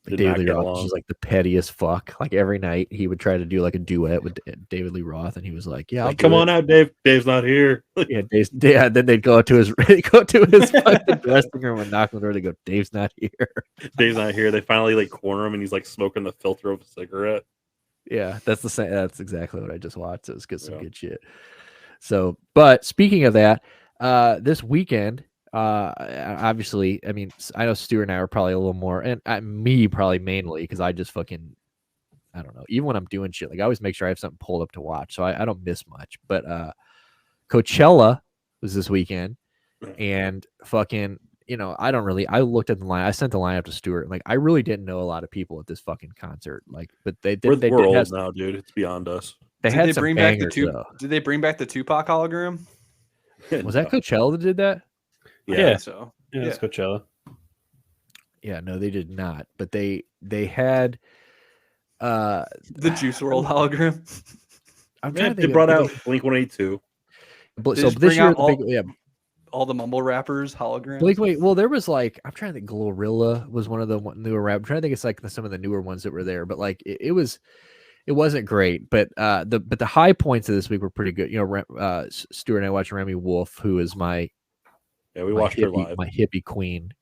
Did David not Lee get Roth along. was like the pettiest fuck. Like every night he would try to do like a duet with David Lee Roth, and he was like, "Yeah, Like, come on out, Dave. Dave's not here. Yeah, yeah." Then they'd go to his fucking dressing room and knock on the door. They go, "Dave's not here." Dave's not here. They finally like corner him, and he's like smoking the filter of a cigarette. Yeah, that's the same. That's exactly what I just watched. So it's good, some Yeah. good shit. So, but speaking of that, this weekend, obviously, I mean, I know Stuart and I are probably a little more, and me probably mainly because I just fucking, I don't know. Even when I'm doing shit, like I always make sure I have something pulled up to watch, so I don't miss much. But Coachella was this weekend, and fucking, you know, I looked at the line. I sent the line up to Stuart. Like, I really didn't know a lot of people at this fucking concert. Like, but they did. We're did old have, now, dude. It's beyond us. they Did had they some bring back the bangers, two? though. Did they bring back the Tupac hologram? Was that Coachella that did that? I Yeah. think so. yeah, it's Coachella. Yeah, no, they did not. But they had The Juice WRLD hologram. I'm Man, trying to they think brought of, out Blink 182. so just this bring year out the big, all the mumble rappers holograms. Blink, well, there was like, I'm trying to think, Glorilla was one of the newer rap. I'm trying to think it's like some of the newer ones that were there, but like it wasn't great. But the high points of this week were pretty good. You know, Stuart and I watched Remy Wolf, who is my Watched her live. my hippie queen.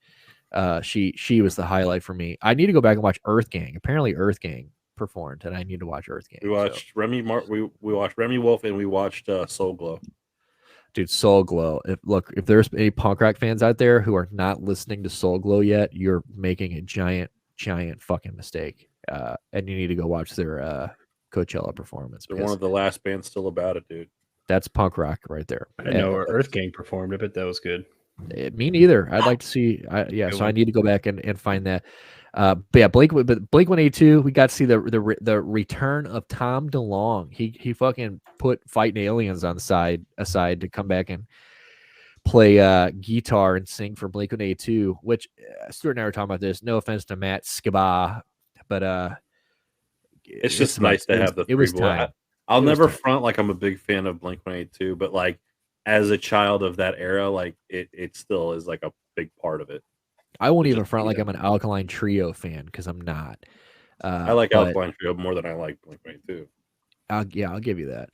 She was the highlight for me. I need to go back and watch Earth Gang. Apparently Earth Gang performed, and I need to watch Earth Gang. We watched we watched Remy Wolf, and we watched Soul Glow. Dude, Soul Glow. If there's any punk rock fans out there who are not listening to Soul Glow yet, you're making a giant fucking mistake. And you need to go watch their Coachella performance. They're one of the last bands still about it, dude. That's punk rock right there. I didn't know Earth Gang performed it, but that was good. Me neither. I'd like to see. So I need to go back and find that. But yeah, Blink 182. We got to see the return of Tom DeLonge. He fucking put Fighting Aliens on the aside to come back and play guitar and sing for Blink 182. Which Stuart and I were talking about this. No offense to Matt Skiba, but it's just nice to have the. It was time. I'll never front like I'm a big fan of Blink 182, but like as a child of that era, like it still is like a big part of it. I won't even front like I'm an Alkaline Trio fan because I'm not. I like Alkaline Trio more than I like Blink 182. I'll give you that.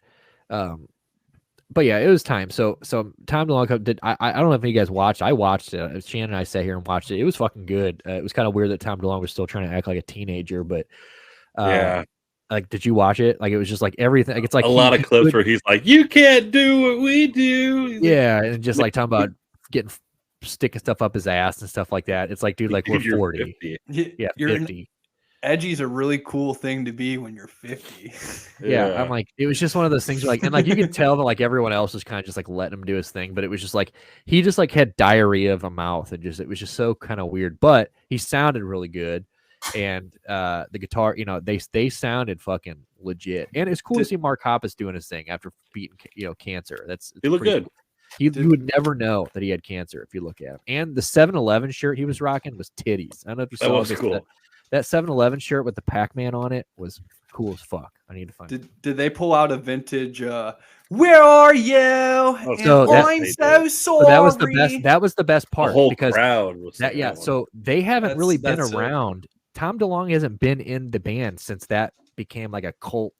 But yeah, it was time. So Tom DeLonge did. I don't know if you guys watched. I watched it. Shannon and I sat here and watched it. It was fucking good. It was kind of weird that Tom DeLonge was still trying to act like a teenager, but yeah. Like, did you watch it? Like, it was just like everything. Like, it's like a lot of clips where he's like, "You can't do what we do." Yeah, and just like talking about sticking stuff up his ass and stuff like that. It's like, dude, like we're 40. 50. Yeah, 50. Edgy's a really cool thing to be when you're 50. Yeah, I'm like, it was just one of those things where, like, and like you could tell that like everyone else was kind of just like letting him do his thing, but it was just like he just like had diarrhea of a mouth and just it was just so kind of weird. But he sounded really good. And the guitar, you know, they sounded fucking legit, and it's cool to see Mark Hoppus doing his thing after beating, cancer. He looked good. Cool. You would never know that he had cancer if you look at him. And the 7-Eleven shirt he was rocking was titties. I don't know if you saw this. Cool. That 7-Eleven shirt with the Pac-Man on it was cool as fuck. I need to find it. Did they pull out a vintage? Where are you? I'm so sorry. So that was the best. That was the best part. The whole because crowd was that. Yeah. So they haven't really been around. Tom DeLonge hasn't been in the band since that became like a cult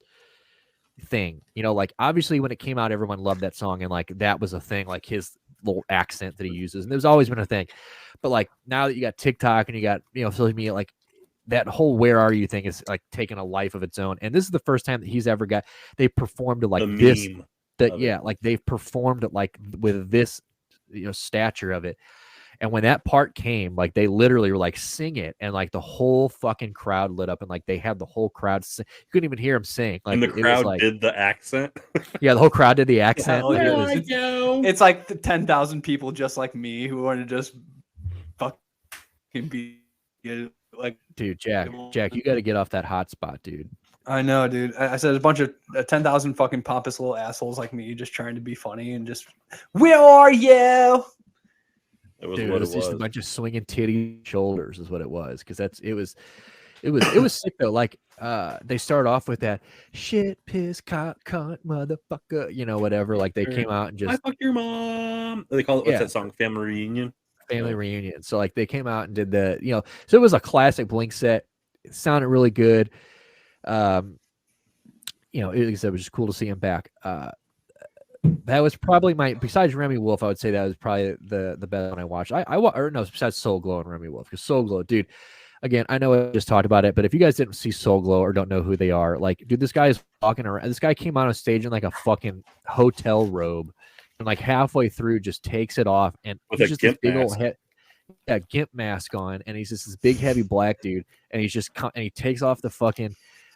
thing. You know, like obviously when it came out, everyone loved that song, and like that was a thing, like his little accent that he uses, and there's always been a thing. But like now that you got TikTok and you got social media, like that whole "Where Are You" thing is like taking a life of its own. And this is the first time that he's ever they performed to like this. That yeah, like they've performed it like with this stature of it. And when that part came, like they literally were like, sing it, and like the whole fucking crowd lit up, and like they had the whole crowd sing. You couldn't even hear him sing. Like And the it was crowd like, did the accent. yeah, the whole crowd did the accent. Oh, Like, yeah, it was, it's like the 10,000 people just like me who want to just fucking be like, dude, Jack, you got to get off that hotspot, dude. I know, dude. I said a bunch of 10,000 fucking pompous little assholes like me just trying to be funny and just, where are you? It was Dude, what it was just a was. bunch of swinging titty shoulders is what it was. Because it was sick though. Like they start off with that shit, piss, cunt, motherfucker, you know, whatever. Like they came out and I just fuck your mom. They call it, what's Yeah. that song? Family Reunion. family reunion. So like they came out and did the, you know, so it was a classic Blink set. It sounded really good. You know, like I said, it was just cool to see him back. That was probably besides Remy Wolf, I would say that was probably the best one I watched. Besides Soul Glow and Remy Wolf, because Soul Glow, dude, again, I know I just talked about it, but if you guys didn't see Soul Glow or don't know who they are, like, dude, this guy is walking around. This guy came out on stage in like a fucking hotel robe, and like halfway through just takes it off, and With he's a just this gimp big old mask. head. Yeah, gimp mask on, and he's just this big heavy black dude, and he's just and he takes off the fucking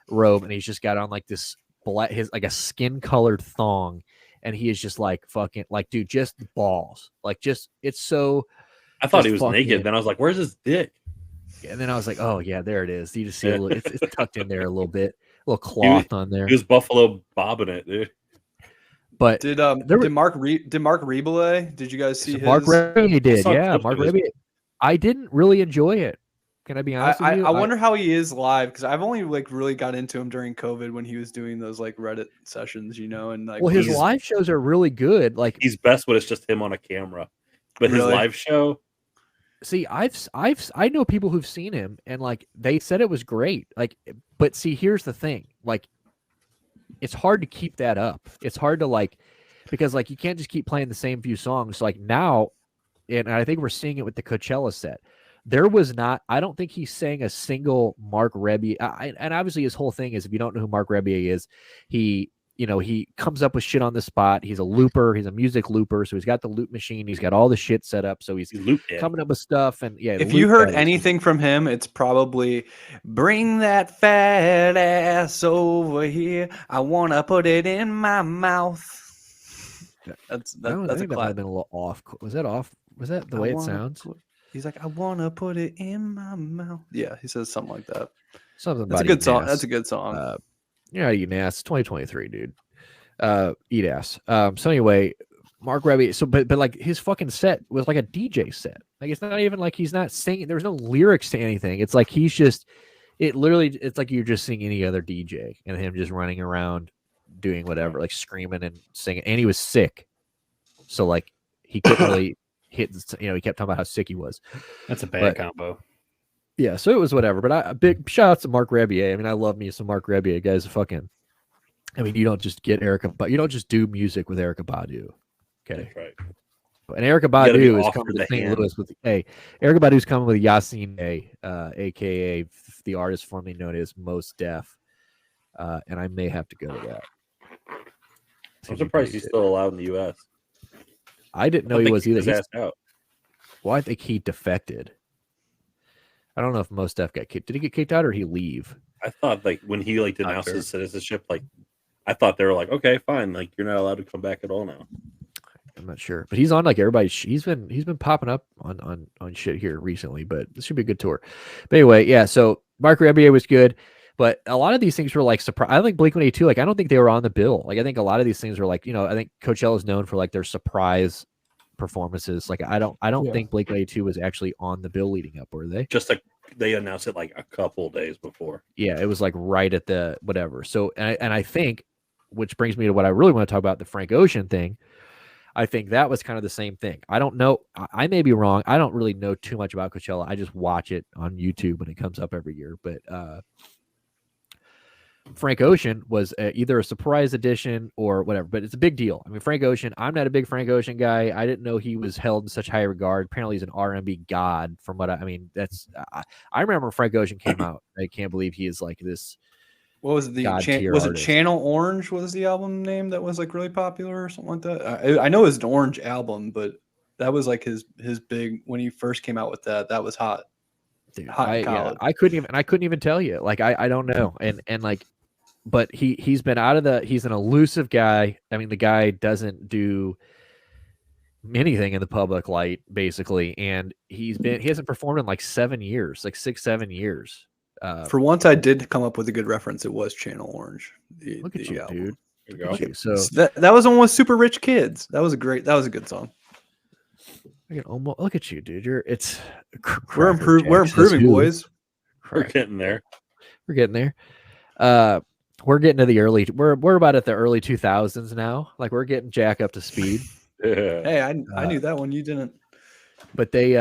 robe, and he's just got on like this black, like a skin colored thong, and he is just like fucking like, dude, just balls, like just it's so. I thought just he was fucking- naked. Then I was like, "Where's his dick?" And then I was like, oh yeah, there it is. You just see a Yeah. little, it's tucked in there a little bit, a little cloth on there. He was Buffalo bobbing it, dude. But Did There were- Mark Rebelay? Did you guys see his? Mark Remy did, saw yeah, clips Mark of his- Remy. I didn't really enjoy it. Can I be honest with you? I wonder how he is live, because I've only like really got into him during COVID when he was doing those like Reddit sessions, you know, and like Well, his he's- live shows are really good. Like, He's best when it's just him on a camera. But his Really? live show, see, I know people who've seen him, and like they said it was great. Like, but see, here's the thing. Like, it's hard to keep that up. It's hard to like, because like you can't just keep playing the same few songs. Like now, and I think we're seeing it with the Coachella set. There was not, I don't think he sang a single Mark Rebier. And obviously his whole thing is, if you don't know who Mark Rebier is, he comes up with shit on the spot. He's a looper. He's a music looper. So he's got the loop machine. He's got all the shit set up. So he's he looped it. coming up with stuff. And yeah, if you loop heard daddies. anything from him, it's probably bring that fat ass over here. I want to put it in my mouth. That's I don't a think that might have clap. been a little off. Was that off? Was that the way it sounds? He's like, I want to put it in my mouth. Yeah, he says something like that. Something That's a about good eating song. ass. That's a good song. You're not eating ass. It's 2023, dude. Eat ass. So anyway, Mark Remy. So, but like his fucking set was like a DJ set. Like it's not even like he's not singing. There's no lyrics to anything. It's like he's just. It's like you're just seeing any other DJ and him just running around doing whatever, like screaming and singing. And he was sick, so like he couldn't really hit. You know, he kept talking about how sick he was. That's a bad But- combo. Yeah, so it was whatever. But a big shout out to Mark Rebier. I mean, I love me some Mark Rebier. Guys, fucking. I mean, you don't just get Erica, but you don't just do music with Erica Badu. Okay, That's right. and Erica gotta be Badu is offered coming to the St. hand. Louis with Erica Badu's coming with Yasin A, aka the artist formerly known as Most Def, and I may have to go to that. I'm surprised he's still allowed in the U.S. I didn't know I he think was either. his ass out. Well, I think he defected. I don't know if Most Def got kicked. Did he get kicked out or he leave? I thought like when he like denounced sure. his citizenship, like I thought they were like, okay, fine, like you're not allowed to come back at all now. I'm not sure, but he's on like everybody. He's been popping up on shit here recently, but this should be a good tour. But anyway, yeah. So Mark Rebier was good, but a lot of these things were like surprise. I think Blink-182, like I don't think they were on the bill. Like I think a lot of these things were like, you know, I think Coachella is known for like their surprise performances. Like I don't Yeah. think Blink-182 was actually on the bill leading up, were they? Just like they announced it like a couple days before. Yeah, it was like right at the whatever. So and I think, which brings me to what I really want to talk about, the Frank Ocean thing. I think that was kind of the same thing. I don't know. I may be wrong. I don't really know too much about Coachella. I just watch it on YouTube when it comes up every year. But Frank Ocean was either a surprise edition or whatever. But it's a big deal. I mean, Frank Ocean. I'm not a big Frank Ocean guy. I didn't know he was held in such high regard. Apparently, he's an R&B god. From what I mean, that's. I remember when Frank Ocean came out. I can't believe he is like this. What was the God tier was it artist. Channel Orange was the album name that was like really popular or something like that? I know it was an Orange album, but that was like his big when he first came out with that. That was hot. Dude, Hot in college. I couldn't even tell you. Like I don't know. And like, but he's been out of the. He's an elusive guy. I mean, the guy doesn't do anything in the public light basically, and he hasn't performed in like 7 years, like 6-7 years. For once, I did come up with a good reference. It was Channel Orange. Look at you, album. dude. Look at you. So that was almost Super Rich Kids. That was a good song. Look at you, dude. We're improving, boys. We're getting there. We're getting there. We're getting to the early. We're about at the early 2000s now. Like we're getting Jack up to speed. Yeah. Hey, I knew that one. You didn't. But they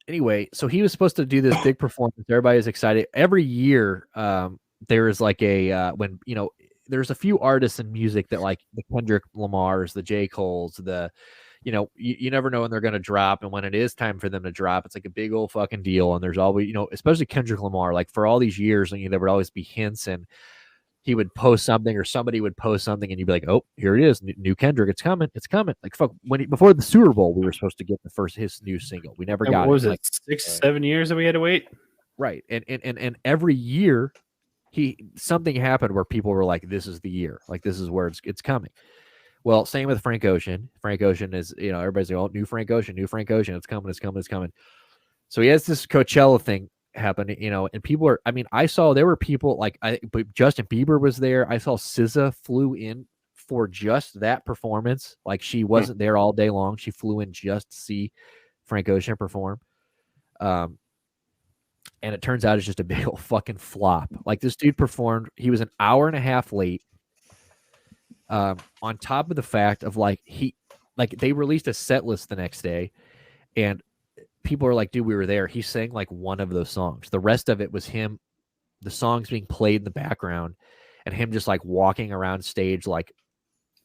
anyway. So he was supposed to do this big performance. Everybody is excited. Every year, there is like a when there's a few artists in music that like the Kendrick Lamars, the J. Cole's, the you never know when they're going to drop, and when it is time for them to drop, it's like a big old fucking deal. And there's always, especially Kendrick Lamar, like for all these years, and there would always be hints, and he would post something or somebody would post something, and you'd be like, oh, here it is, new Kendrick, it's coming. Like fuck, before the Super Bowl, we were supposed to get his new single. We never got what was it. it? Like 6-7 years that we had to wait. Right, and every year, something happened where people were like, this is the year, like this is where it's coming. Well, same with Frank Ocean. Frank Ocean is, everybody's like, oh, new Frank Ocean. It's coming. So he has this Coachella thing happen, and people are, I saw there were people like, Justin Bieber was there. I saw SZA flew in for just that performance. Like she wasn't there all day long. She flew in just to see Frank Ocean perform. And it turns out it's just a big old fucking flop. Like this dude performed, he was an hour and a half late. On top of the fact of they released a set list the next day, and people are like, dude, we were there. He sang like one of those songs. The rest of it was him, the songs being played in the background, and him just like walking around stage, like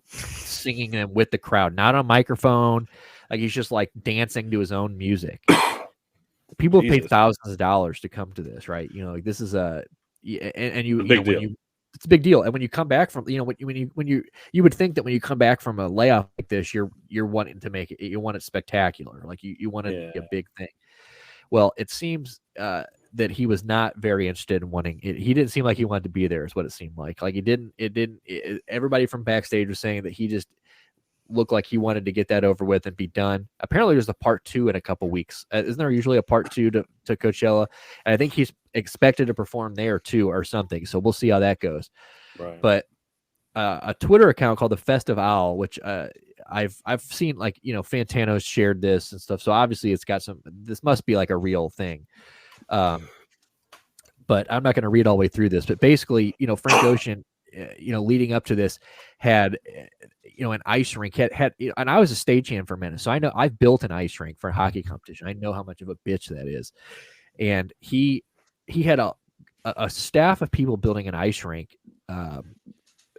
singing them with the crowd, not on microphone. Like he's just like dancing to his own music. People have paid thousands of dollars to come to this, right? Like this is it's a big deal. And when you come back from, you would think that when you come back from a layoff like this, you're wanting to make it, you want it spectacular. Like you want it to be a big thing. Well, it seems that he was not very interested in wanting it. He didn't seem like he wanted to be there is what it seemed like. Like everybody from backstage was saying that he just looked like he wanted to get that over with and be done. Apparently there's a part 2 in a couple weeks. Isn't there usually a part 2 to Coachella? And I think he's expected to perform there too or something. So we'll see how that goes. Right. But a Twitter account called the Festive Owl, which I've seen, like, Fantano's shared this and stuff. So obviously it's got this must be like a real thing. But I'm not going to read all the way through this, but basically, Frank Ocean, leading up to this had, an ice rink had, and I was a stagehand for a minute. So I know I've built an ice rink for a hockey competition. I know how much of a bitch that is. And he had a staff of people building an ice rink,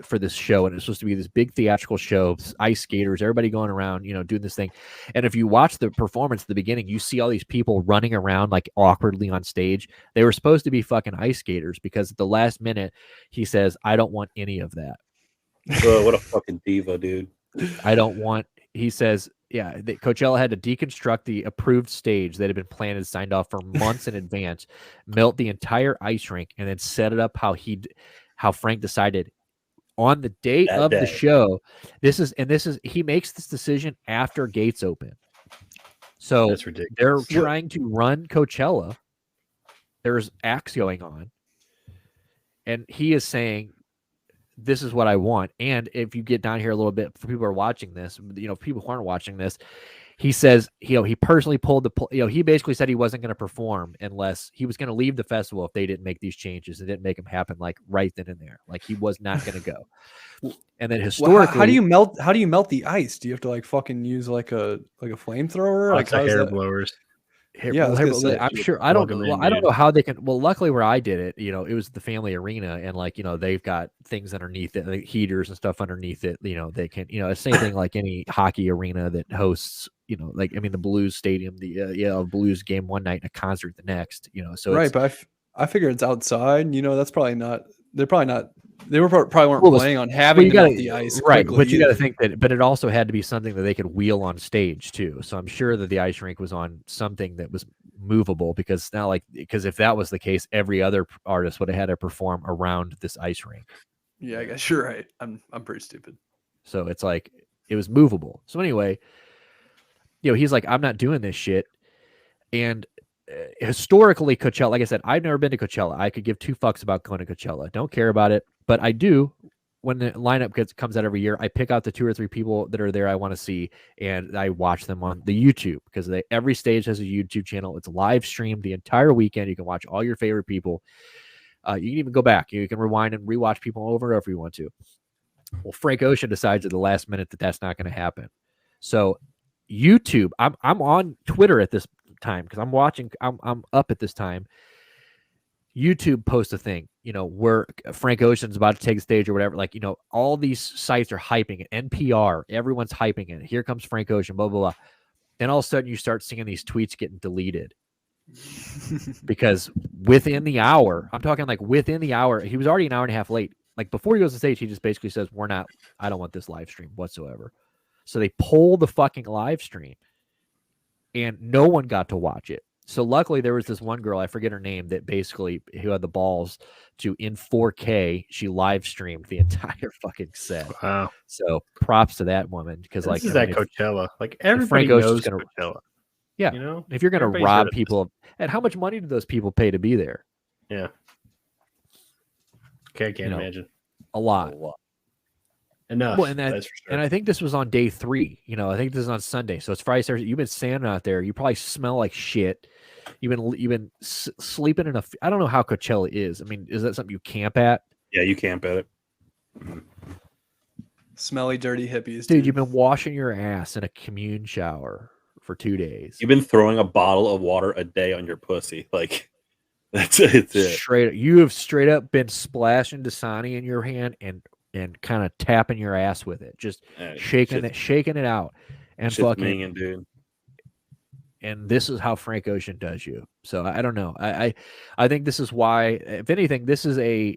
for this show, and it's supposed to be this big theatrical show, ice skaters, everybody going around, doing this thing. And if you watch the performance at the beginning, you see all these people running around like awkwardly on stage. They were supposed to be fucking ice skaters, because at the last minute he says, I don't want any of that. Bro, what a fucking diva, dude. He says, Coachella had to deconstruct the approved stage that had been planned and signed off for months in advance, melt the entire ice rink, and then set it up how Frank decided on the date of the show. He makes this decision after gates open. So that's ridiculous. They're trying to run Coachella. There's acts going on. And he is saying, this is what I want. And if you get down here a little bit, for people who are watching this, people who aren't watching this, he says, he personally pulled he basically said he wasn't going to perform unless he was going to leave the festival if they didn't make these changes. It didn't make them happen like right then and there. Like he was not going to go. And then historically, how do you melt the ice? Do you have to like fucking use like a flamethrower? Like hair blowers. I'm sure. I don't know how they can. Well, luckily where I did it, it was the family arena, and like they've got things underneath it, like heaters and stuff underneath it. They can, it's same thing like any hockey arena that hosts, the Blues stadium, the Blues game one night and a concert the next. So right, but I figure it's outside. That's probably not. They're probably not They were probably weren't Well, planning on having you them gotta, off the ice right? quickly But you got to either. think that, but it also had to be something that they could wheel on stage too. So I'm sure that the ice rink was on something that was movable, because it's not like, because if that was the case, every other artist would have had to perform around this ice rink. Yeah, I guess you're right. I'm pretty stupid. So it's like it was movable. So anyway, he's like, I'm not doing this shit. And historically, Coachella, like I said, I've never been to Coachella. I could give two fucks about going to Coachella. Don't care about it, but I do. When the lineup comes out every year, I pick out the 2 or 3 people that are there I want to see, and I watch them on the YouTube, because every stage has a YouTube channel. It's live streamed the entire weekend. You can watch all your favorite people. You can even go back. You can rewind and rewatch people over if you want to. Well, Frank Ocean decides at the last minute that that's not going to happen. So YouTube, I'm on Twitter at this time because I'm up at this time. YouTube posts a thing, where Frank Ocean's about to take the stage or whatever. Like, all these sites are hyping it. NPR, everyone's hyping it. Here comes Frank Ocean, blah, blah, blah. Then all of a sudden you start seeing these tweets getting deleted. Because within the hour, I'm talking like within the hour, he was already an hour and a half late. Like before he goes to stage, he just basically says, I don't want this live stream whatsoever. So they pull the fucking live stream and no one got to watch it. So luckily there was this one girl, I forget her name, that basically who had the balls to, in 4K, she live streamed the entire fucking set. Wow. So props to that woman, because This is at Coachella. Like everybody Frank Ocean's knows Coachella. Yeah. If you're going to Everybody's rob heard of people, and how much money do those people pay to be there? Yeah. Okay, I can't imagine. A lot. Enough. Well, and that's for sure. and I think this was on day 3. I think this is on Sunday, so it's Friday, Saturday. You've been standing out there. You probably smell like shit. You've been sleeping in a. I don't know how Coachella is. I mean, is that something you camp at? Yeah, you camp at it. Smelly, dirty hippies, dude. You've been washing your ass in a commune shower for 2 days. You've been throwing a bottle of water a day on your pussy. Like that's it. You have straight up been splashing Dasani in your hand and kind of tapping your ass with it, just shaking it out, and fucking minging, dude. And this is how Frank Ocean does you. So I don't know. I think this is why, if anything, this is a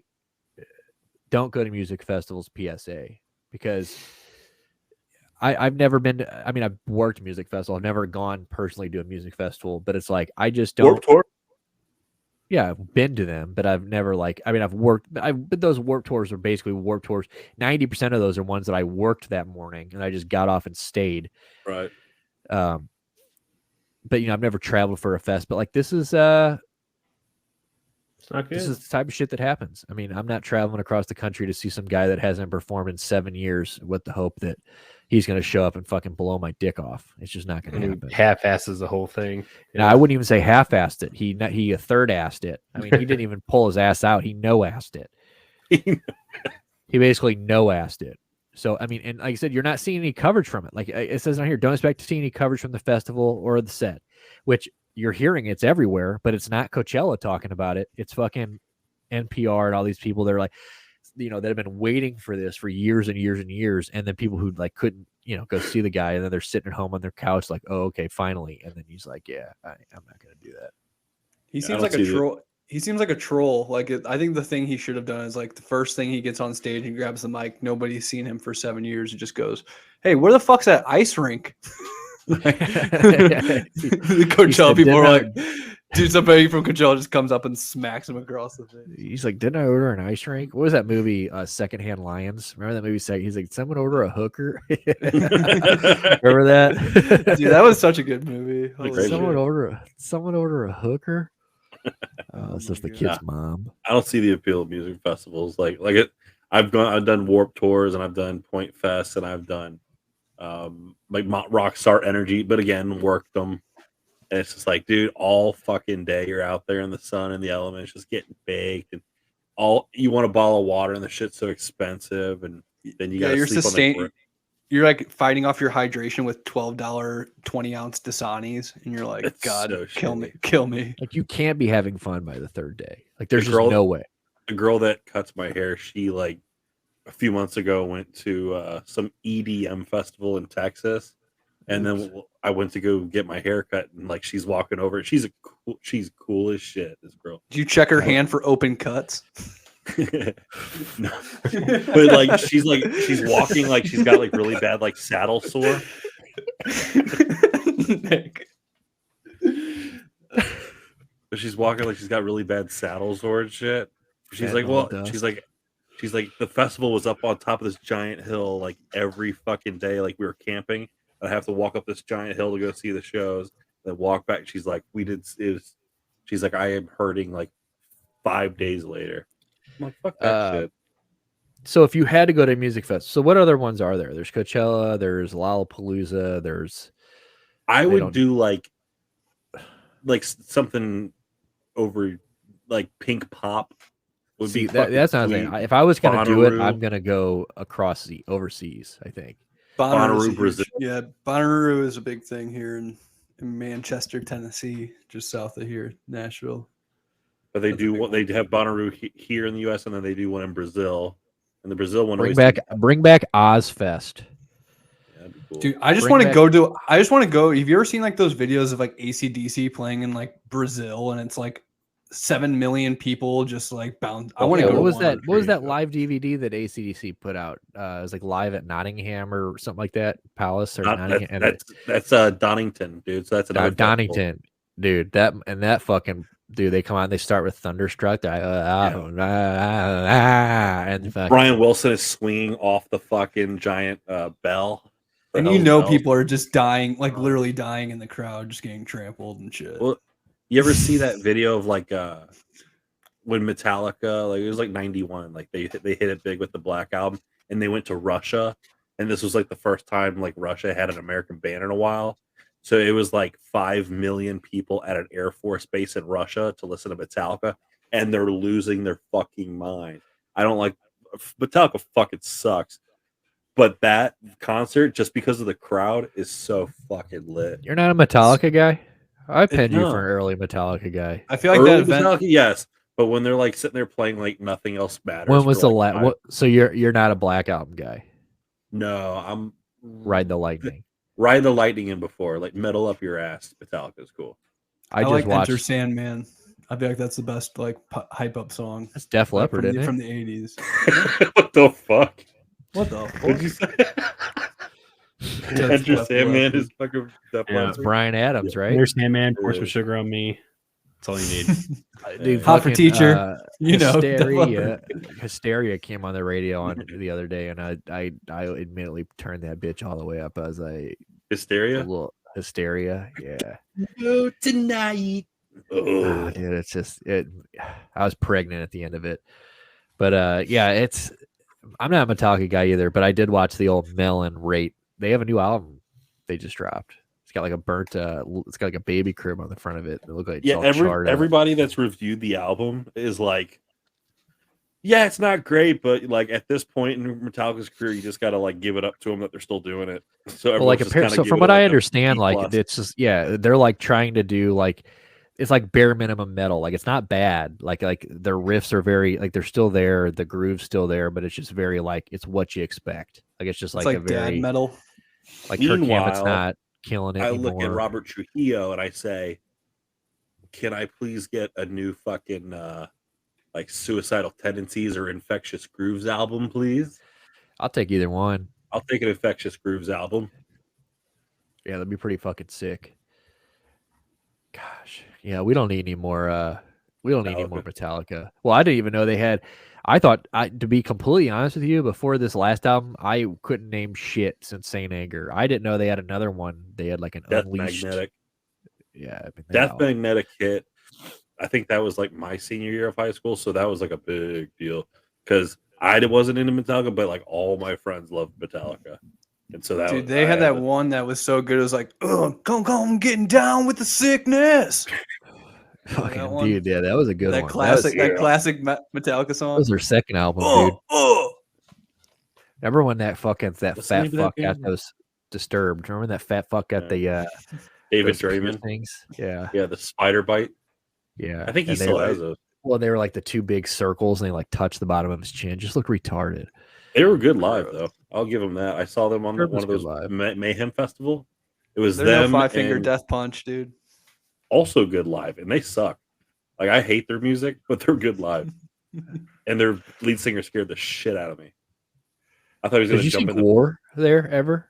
don't go to music festivals PSA, because I've never been to, I mean, I've worked music festival. I've never gone personally to a music festival, but it's like, I just don't. Warped Tour? Yeah, I've been to them, but I've never but those Warped Tours are basically Warped Tours. 90% of those are ones that I worked that morning and I just got off and stayed. Right. But I've never traveled for a fest, but like this is it's not good. This is the type of shit that happens. I mean, I'm not traveling across the country to see some guy that hasn't performed in 7 years with the hope that he's going to show up and fucking blow my dick off. It's just not going to happen. Half-asses the whole thing. No, I wouldn't even say half-assed it. He a third-assed it. I mean, he didn't even pull his ass out. He no-assed it. He basically no-assed it. So, I mean, and like I said, you're not seeing any coverage from it. Like it says on here, don't expect to see any coverage from the festival or the set, which you're hearing it's everywhere, but it's not Coachella talking about it. It's fucking NPR and all these people that are like, that have been waiting for this for years and years and years. And then people who like couldn't, go see the guy, and then they're sitting at home on their couch like, oh, okay, finally. And then he's like, yeah, I'm not going to do that. He seems like a troll. He seems like a troll. Like, I think the thing he should have done is like the first thing he gets on stage, he grabs the mic. Nobody's seen him for 7 years. He just goes, "Hey, where the fuck's that ice rink?" The Coachella people are like, dude, somebody from Coachella just comes up and smacks him across the face. He's like, didn't I order an ice rink? What was that movie, Secondhand Lions? Remember that movie? He's like, someone order a hooker? Remember that? Dude, that was such a good movie. Someone order a hooker? It's just the kid's mom. I don't see the appeal of music festivals. I've done Warped Tours, and I've done Point Fest, and I've done like Rockstar Energy, but again, worked them. And it's just like, dude, all fucking day you're out there in the sun and the elements, just getting baked, and all you want a bottle of water, and the shit's so expensive, and then you got to sleep on the You're like fighting off your hydration with $12 20-ounce Dasanis, and you're like, God, so kill me. Like, you can't be having fun by the third day. Like, there's just no way. The girl that cuts my hair, she like a few months ago went to some EDM festival in Texas, and then I went to go get my hair cut, and like she's walking over. She's cool as shit. This girl. Do you check her hand for open cuts? No. But like she's walking like she's got like really bad like saddle sore. Nick. But she's walking like she's got really bad saddle sore and shit. She's like, well, she's like the festival was up on top of this giant hill like every fucking day. Like we were camping. I have to walk up this giant hill to go see the shows. Then walk back. She's like, she's like, I am hurting like 5 days later. I'm like, fuck that shit. So if you had to go to a music fest, so what other ones are there? There's Coachella, there's Lollapalooza, there's. I would do like something over like Pink Pop. Would be that's not saying. If I was gonna do it, I'm gonna go across the overseas. I think Bonnaroo, Brazil. Yeah, Bonnaroo is a big thing here in Manchester, Tennessee, just south of here, Nashville. But they have Bonnaroo here in the U.S. and then they do one in Brazil. And the Brazil one bring back Ozfest. Yeah, cool. Dude, I just want to go. Have you ever seen like those videos of like AC/DC playing in like Brazil and it's like 7 million people just like bound? I want to go. What was that? What was that live DVD that AC/DC put out? It was like live at Nottingham or something like that. Palace or Nottingham. That's Donington, dude. So that's another Donington, dude. That fucking. Dude, they come out and they start with Thunderstruck. And Brian Wilson is swinging off the fucking giant bell. And you know people are just dying, like literally dying in the crowd, just getting trampled and shit. Well, you ever see that video of like when Metallica, like it was like 91, like they hit it big with the Black Album and they went to Russia. And this was like the first time like Russia had an American band in a while. So it was like 5 million people at an Air Force base in Russia to listen to Metallica, and they're losing their fucking mind. I don't like Metallica. Fucking sucks, but that concert, just because of the crowd, is so fucking lit. You're not a Metallica guy. I pinned you for an early Metallica guy. I feel like early that event, Metallica, yes, but when they're like sitting there playing like nothing else matters. When was the last? So you're not a Black Album guy. No, I'm Ride the Lightning. Ride the Lightning in before, like metal up your ass. Metallica is cool. I just like watched Enter Sandman. I feel like that's the best like hype up song. That's Def Leppard, isn't it? From the 80s. What the fuck? What the fuck? What'd you say? Enter Sandman is fucking Def Leppard. It's Bryan Adams, right? Enter Sandman, Pour Some Sugar on Me. That's all you need. Dude, Hot for Teacher. Hysteria came on the radio on the other day, and I admittedly turned that bitch all the way up. I was like, Hysteria? Hysteria, yeah. Oh, tonight. Oh, dude, it's just it. I was pregnant at the end of it, but yeah, I'm not a Metallica guy either, but I did watch the old Melon Rate. They have a new album they just dropped. It's got like a burnt. It's got like a baby crib on the front of it. It looked like everybody that's reviewed the album is like, yeah, it's not great, but like at this point in Metallica's career, you just gotta like give it up to them that they're still doing it. So so from what I understand, like it's just they're like trying to do like it's like bare minimum metal. Like it's not bad. Like their riffs are very like they're still there. The groove's still there, but it's just very like it's what you expect. Like it's just like a very dad metal. Like Kirk Hammett's not killing it anymore. Look at Robert Trujillo and I say, can I please get a new fucking like Suicidal Tendencies or Infectious Grooves album, please? I'll take either one. I'll take an Infectious Grooves album. Yeah, that'd be pretty fucking sick. Gosh, yeah, we don't need any more. We don't need any more Metallica. Well, I didn't even know they had. I thought, to be completely honest with you, before this last album, I couldn't name shit since Saint Anger. I didn't know they had another one. They had like an Death Unleashed. Magnetic. Yeah, I mean, Death Magnetic hit. I think that was like my senior year of high school, so that was like a big deal because I wasn't into Metallica, but like all my friends loved Metallica, and so that they had that one that was so good. It was like, oh, come, getting down with the sickness. Fucking dude, yeah, that was a good one. Classic Metallica song. That was their second album, dude. Remember when that fat fuck got those Disturbed? Remember when that fat fuck got the David Draymond things? Yeah, the spider bite. Yeah, I think he still has those. Well, they were like the two big circles, and they like touched the bottom of his chin. Just looked retarded. They were good live, though. I'll give them that. I saw them on one of those Mayhem Festival. It was them. No Five Finger Death Punch, dude. Also good live, and they suck. Like I hate their music, but they're good live. and their lead singer scared the shit out of me. I thought he was going Did to you see jump in Gwar there ever?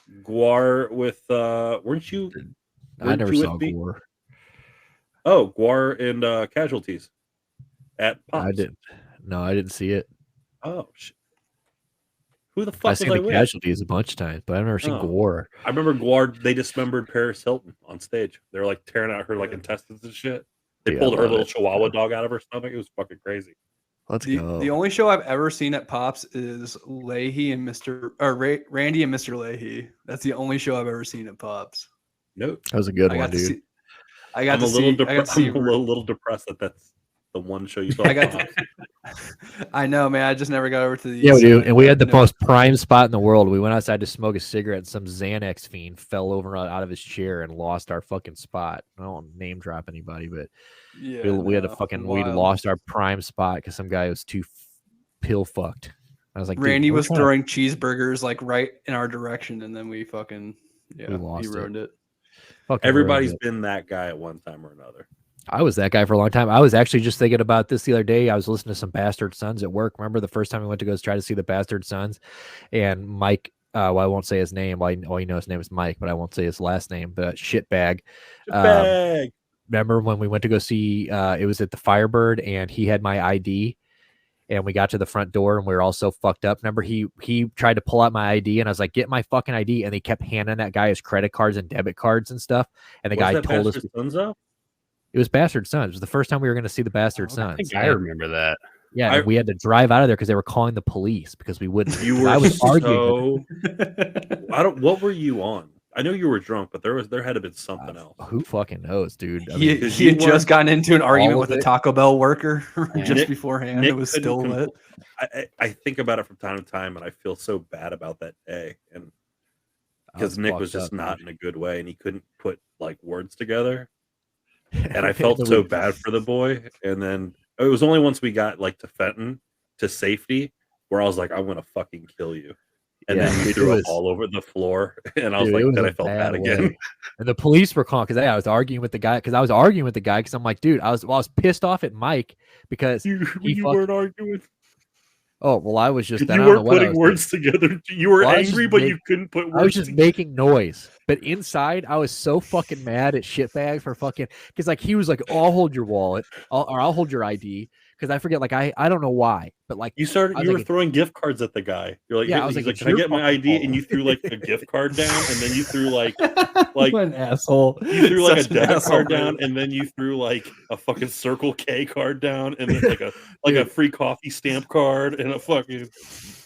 the Guar with weren't you? I never you saw with me? Gwar. Oh, Guar and Casualties at Pops. I didn't. No, I didn't see it. Oh shit. Who the I've fuck was seen I the with? Casualties a bunch of times, but I've never seen Oh. Gwar. I remember Guar. They dismembered Paris Hilton on stage. They were like tearing out her like intestines and shit. They Dude, I pulled her love little it. Chihuahua dog out of her stomach. It was fucking crazy. Let's The go. only show I've ever seen at Pops is Leahy and Randy and Mr. Leahy. That's the only show I've ever seen at Pops. Nope. That was a good I one, got to dude. see. I got I'm to a little see. I got to see. I'm a little depressed that that's the one show you saw. I got to, I know, man. I just never got over to the. Yeah, we do. And we had the no. most prime spot in the world. We went outside to smoke a cigarette, and some Xanax fiend fell over out of his chair and lost our fucking spot. I don't want to name drop anybody, but Yeah, we had a no, fucking we wild. lost our prime spot because some guy was too pill fucked. I was like, dude, Randy we're was trying to- throwing cheeseburgers like right in our direction, and then we fucking We he lost it. ruined it. fucking Everybody's ruined it. been that guy at one time or another. I was that guy for a long time. I was actually just thinking about this the other day. I was listening to some Bastard Sons at work. Remember the first time we went to go try to see the Bastard Sons, and Mike. Well, I won't say his name. Well, you know his name is Mike, but I won't say his last name. But shitbag. Bag. Remember when we went to go see? It was at the Firebird, and he had my ID. And we got to the front door, and we were all so fucked up. Remember, he tried to pull out my ID, and I was like, "Get my fucking ID!" And he kept handing that guy his credit cards and debit cards and stuff. And the Was guy that told us Bastard Sons up? it was Bastard Sons. It was the first time we were going to see the Bastard I Sons. think I And- remember that. Yeah, I- and we had to drive out of there because they were calling the police because we wouldn't. You 'cause were I was arguing. What were you on? I know you were drunk, but there had to been something else. Who fucking knows, dude? I He, mean, 'cause he you had just weren't- gotten into an argument all with of a it. Taco Bell worker just Nick- beforehand. Nick It was couldn't still lit. I think about it from time to time, and I feel so bad about that day, and because Nick was fucked just up, not dude. in a good way, and he couldn't put like words together, and I And felt then so we- bad for the boy. And then it was only once we got like to Fenton to safety where I was like, I'm gonna fucking kill you. And Yeah, then you dude, threw it up was- all over the floor, and I was Dude, like, it was then a I felt bad bad again. way. And the police were calling because I was arguing with the guy because I'm like, dude, I was pissed off at Mike because You He weren't arguing. oh well I was just I You don't know weren't what I putting was words together. You were Well, I was angry, just but make- you couldn't put words. I was just together. making noise, but inside I was so fucking mad at shitbag for fucking because like he was like, oh, I'll hold your wallet or I'll hold your ID because I forget like I don't know why, but like You I was were like, throwing gift cards at the guy. You're like, Yeah, yeah, I was he's like, like, it's can I your get my fucking ID? fault. And you threw like a gift card down, and then you threw like What an asshole. you threw like a Such an debit asshole, card dude. down, and then you threw like a fucking Circle K card down, and then like a Dude. free coffee stamp card, and a fucking.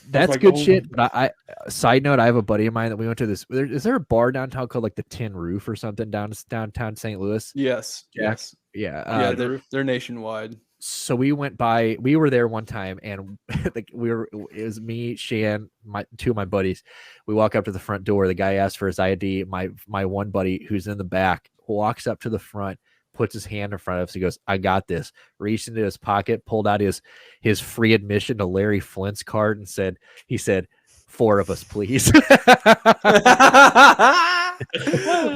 that's like, good oh my shit. But I side note, I have a buddy of mine that we went to this. Is there a bar downtown called like the Tin Roof or something downtown St. Louis? Yes. Jack? Yes. Yeah, Yeah, they're nationwide. so we were there one time and like it was me, Shan, two of my buddies. We walk up to the front door. The guy asks for his ID. My one buddy who's in the back walks up to the front, puts his hand in front of us. He goes, I got this. Reached into his pocket, pulled out his free admission to Larry Flint's card and said, 4 of us, please.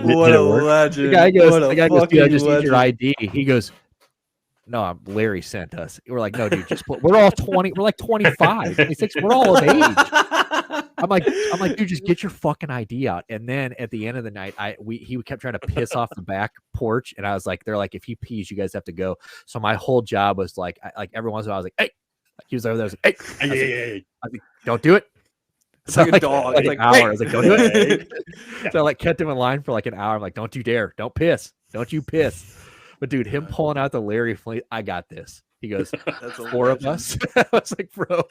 What it a work? legend. The guy goes, What a dude, I fucking just need your legend. ID. He goes, no, Larry sent us. We're like, no, dude, we're all 20. We're like 25, 26. We're all of age. I'm like, dude, just get your fucking ID out. And then at the end of the night, he kept trying to piss off the back porch. And I was like, they're like, if he pees, you guys have to go. So my whole job was like, every once in a while, I was like, hey, like he was over there. I was like, hey, Hey, I was like, don't do it. It's like a like, dog. like It's an like, hour. hey. I was like, don't do it. So I like kept him in line for like an hour. I'm like, don't you dare. Don't piss. Don't you piss. But dude, him pulling out the Larry Flint, I got this. He goes, That's a 4 of legend. us. I was like, bro,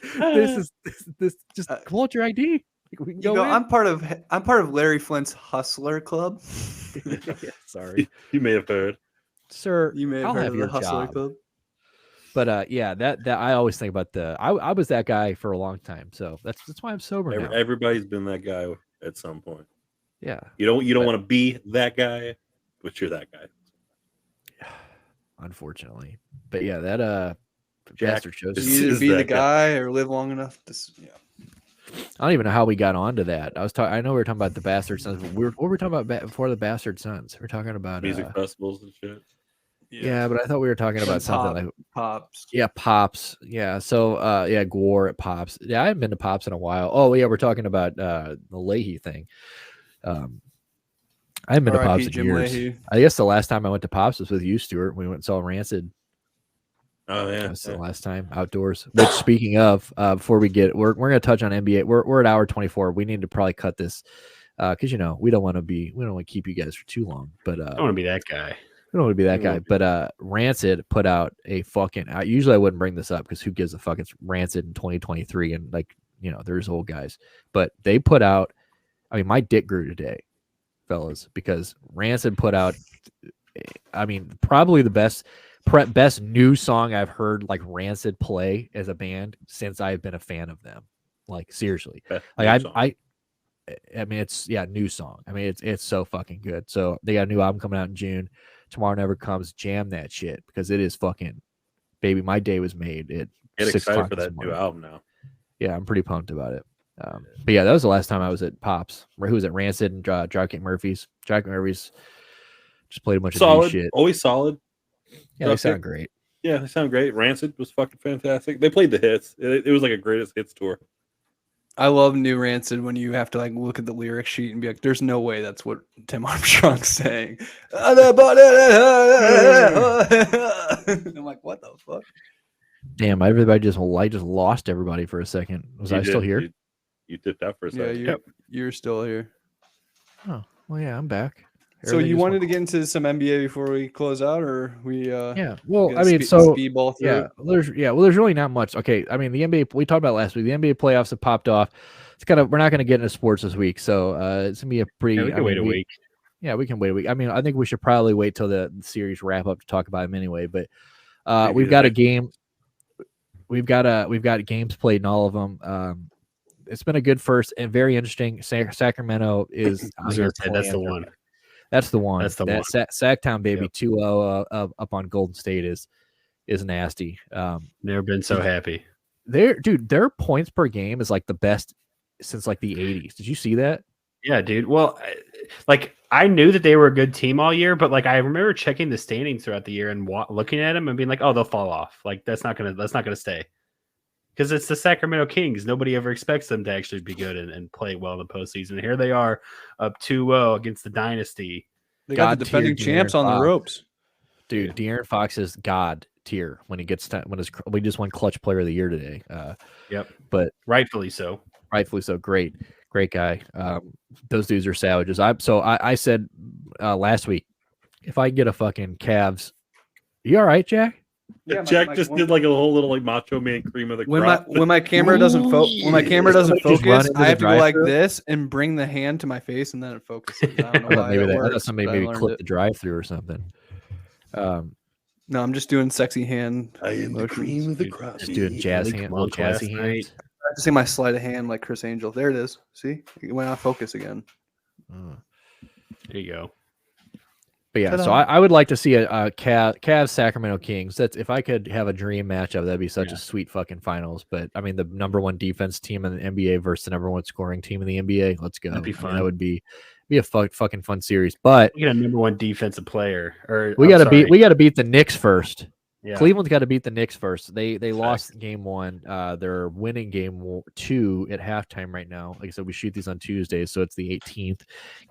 this just pull out your ID. We can You go go, in. I'm part of Larry Flint's Hustler Club. Sorry, you may have heard. sir. You may have I'll heard have of your the Hustler job. Club. But yeah, that I always think about I was that guy for a long time. So that's why I'm sober now. Everybody's been that guy at some point. Yeah. You don't But- want to be that guy, but you're that guy. Unfortunately. But yeah, that Jack, bastard shows. this You either is be the that guy. guy or live long enough to. Yeah. I don't even know how we got onto that. I know we were talking about the Bastard Sons, but what were we talking about before the Bastard Sons? We're talking about Music festivals and shit. Yeah, but I thought we were talking about something like Pops. Yeah, Pops. Yeah. So Gore at Pops. Yeah, I haven't been to Pops in a while. Oh, yeah, we're talking about the Leahy thing. I haven't been to R.I.P. Pops in Jim years. Leahy. I guess the last time I went to Pops was with you, Stuart. We went and saw Rancid. Oh yeah, That's the last time outdoors. Which, speaking of, before we get, we're gonna touch on NBA. We're at hour 24. We need to probably cut this because we don't want to keep you guys for too long. But I don't want to be that guy. we don't want to be that guy. But Rancid put out a fucking. Usually I wouldn't bring this up because who gives a fuck? It's Rancid in 2023, and there's old guys. But they put out. I mean, my dick grew today, fellas, because Rancid put out. I mean, probably the best new song I've heard like Rancid play as a band since I've been a fan of them. Like seriously, I mean, it's new song. I mean, it's so fucking good. So they got a new album coming out in June. Tomorrow Never Comes. Jam that shit because it is fucking baby. My day was made. Get excited for that new album now. Yeah, I'm pretty pumped about it. But yeah, that was the last time I was at Pops. Who was at Rancid and Dropkick Murphys. Dropkick Murphys just played a bunch of new shit. Always solid. Yeah, they sound great. Yeah, they sound great. Rancid was fucking fantastic. They played the hits. It was like a greatest hits tour. I love new Rancid when you have to like look at the lyric sheet and be like, "There's no way that's what Tim Armstrong's saying." I'm like, "What the fuck?" Damn, everybody just lost everybody for a second. Was I still here? You dipped out for a second. Yeah, you're still here. Oh, well, yeah, I'm back. So you wanted to get into some NBA before we close out, or we? Yeah. Well, I mean, speedball through yeah. Well, there's really not much. Okay, I mean, the NBA. We talked about last week. The NBA playoffs have popped off. It's we're not going to get into sports this week, so it's gonna be a pretty. Yeah, we can wait a week. Yeah, we can wait a week. I mean, I think we should probably wait till the series wrap up to talk about them anyway. But we've got a game. We've got games played in all of them. It's been a good first and very interesting. Sacramento is. That's the one. That's the one. That's the one. Sacktown, baby, 2-0 up on Golden State is nasty. Never been so happy. Their points per game is like the best since like the 80s. Did you see that? Yeah, dude. Well, like I knew that they were a good team all year, but like I remember checking the standings throughout the year and looking at them and being like, "Oh, they'll fall off. Like that's not gonna stay." Because it's the Sacramento Kings. Nobody ever expects them to actually be good and play well in the postseason. Here they are up 2-0 against the Dynasty. They got the defending champs on the ropes. Dude, De'Aaron Fox is God tier when he gets we just won Clutch Player of the Year today. Yep. But rightfully so. Great guy. Those dudes are savages. I said last week, if I get a fucking Cavs, you all right, Jack? Yeah, Jack just did like a whole little like Macho Man cream of the crop. When my camera doesn't focus, I have to go like this and bring the hand to my face and then it focuses. I don't know why I thought somebody maybe clipped the drive-through or something. No, I'm just doing sexy hand. I am the cream of the crop. Just doing jazzy hands. I have to see my sleight of hand like Chris Angel. There it is. See, it went out of focus again. There you go. But yeah, so I would like to see a Cavs Sacramento Kings. That's if I could have a dream matchup, that'd be such a sweet fucking finals. But I mean, the number one defense team in the NBA versus the number one scoring team in the NBA. Let's go. That'd be fun. That would be a fucking fun series. But we got a number one defensive player. We got to beat the Knicks first. Yeah. Cleveland's got to beat the Knicks first. They lost game 1. They're winning game 2 at halftime right now. Like I said, we shoot these on Tuesdays, so it's the 18th.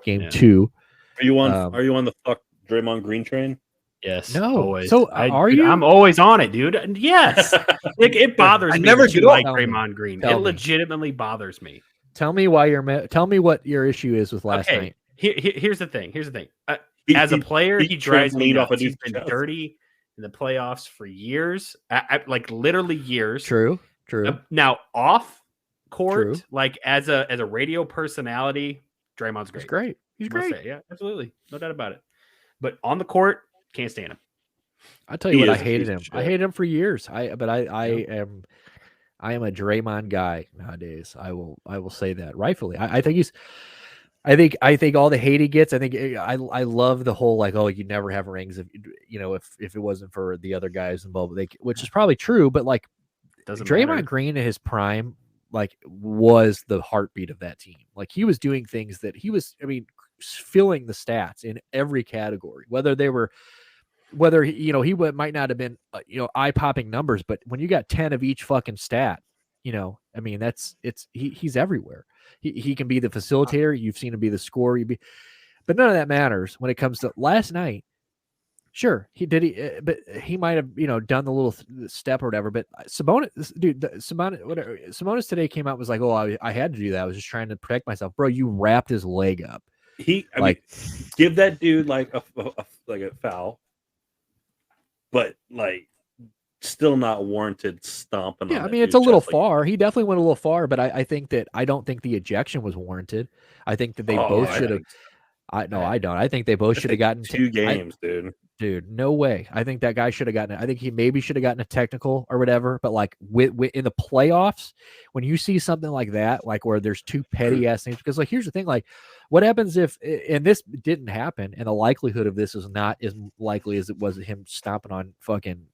Game 2. Are you on the fuck Draymond Green train? Yes. No. Always. So are you? I'm always on it, dude. Yes. it bothers me. I never do like Draymond Green. It legitimately bothers me. Tell me what your issue is with last night. Here's the thing. As a player, he drives me nuts. He's been dirty in the playoffs for years, like literally years. True. Now off court, like as a radio personality, Draymond's great. He's great. Yeah, absolutely, no doubt about it. But on the court, can't stand him. I tell you what, I hated him. I hated him for years. I am a Draymond guy nowadays. I will say that rightfully. I think all the hate he gets. I think I love the whole like, oh, you never have rings if it wasn't for the other guys involved. Which is probably true, but like Draymond Green in his prime, like was the heartbeat of that team. Like he was doing things that he was, filling the stats in every category, whether they were whether he might not have been eye-popping numbers, but when you got 10 of each fucking stat, I mean he's everywhere. He can be the facilitator. You've seen him be the scorer. But none of that matters when it comes to last night. Sure, but he might have done the little step or whatever. But Sabonis today came out and was like, "Oh, I had to do that. I was just trying to protect myself, bro." You wrapped his leg up. I mean, give that dude like a foul, but like still not warranted stomping. Yeah, on I mean it's a little far. He definitely went a little far, but I don't think the ejection was warranted. I think that they both should have. I don't. I think they both should have gotten 2 games, dude. Dude, no way. I think that guy should have gotten it. I think he maybe should have gotten a technical or whatever. But like in the playoffs, when you see something like that, like where there's 2 petty ass things, because like here's the thing, like what happens if, and this didn't happen, and the likelihood of this is not as likely as it was him stomping on fucking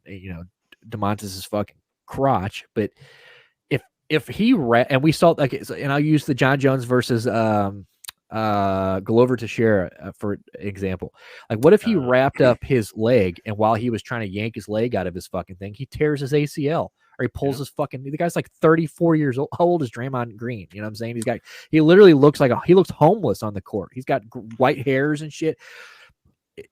DeMontis's fucking crotch. But if he and we saw like, and I'll use the John Jones versus Glover Teixeira for example. Like what if he wrapped up his leg, and while he was trying to yank his leg out of his fucking thing, he tears his ACL or he pulls his fucking, the guy's like 34 years old. How old is Draymond Green? You know what I'm saying? He literally looks like he looks homeless on the court. He's got white hairs and shit.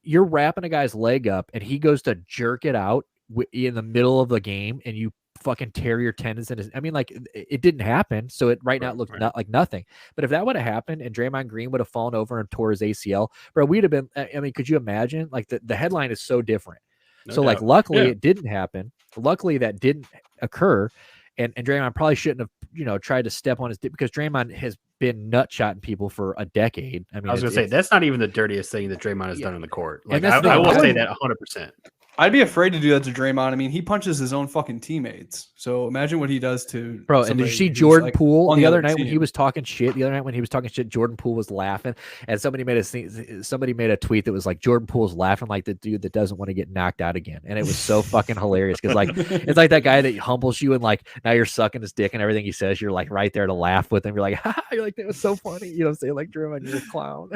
You're wrapping a guy's leg up and he goes to jerk it out in the middle of the game, and you fucking tear your tendons in his, I mean, like it didn't happen, so it right now looks not like nothing. But if that would have happened and Draymond Green would have fallen over and tore his ACL, bro, we'd have been. I mean, could you imagine? Like the headline is so different. No doubt. Like, luckily it didn't happen. Luckily that didn't occur, and Draymond probably shouldn't have tried to step on his dick, because Draymond has been nutshotting people for a decade. I mean, I was gonna say that's not even the dirtiest thing that Draymond has done in the court. Like and I will say that 100%. I'd be afraid to do that to Draymond. I mean, he punches his own fucking teammates. So imagine what he does to bro. And did you see Jordan Poole the other night when he was talking shit? The other night when he was talking shit, Jordan Poole was laughing, and somebody made a tweet that was like, Jordan Poole's laughing like the dude that doesn't want to get knocked out again, and it was so fucking hilarious, because like it's like that guy that humbles you and like now you're sucking his dick and everything he says, you're like right there to laugh with him. You're like, you're like, that was so funny. You know what I'm saying? Like, Draymond, you're a clown.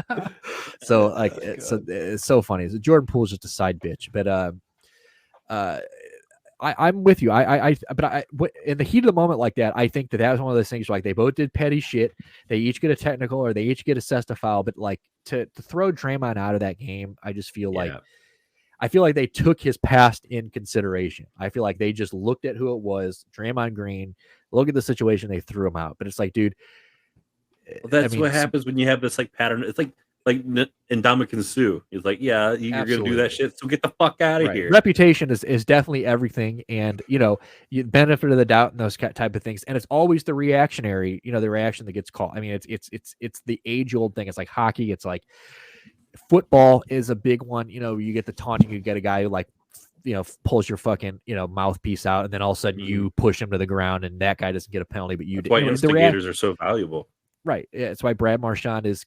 So like, it's so funny. So Jordan Poole's just a side bitch, but I'm with you. But in the heat of the moment like that, I think that was one of those things where, like, they both did petty shit. They each get a technical or they each get assessed a foul. But like to throw Draymond out of that game, I just feel like they took his past in consideration. I feel like they just looked at who it was, Draymond Green, look at the situation, they threw him out. But it's like, dude, well, that's what happens when you have this like pattern. It's like Ndamukong Suh. He's like, yeah, you're gonna do that shit, so get the fuck out of here. Reputation is definitely everything, and you benefit of the doubt and those type of things. And it's always the reactionary, the reaction that gets called. I mean, it's the age old thing. It's like hockey. It's like football is a big one. You get the taunting. You get a guy who like pulls your fucking mouthpiece out, and then all of a sudden you push him to the ground, and that guy doesn't get a penalty, but you. That's why instigators are so valuable. Right. Yeah. That's why Brad Marchand is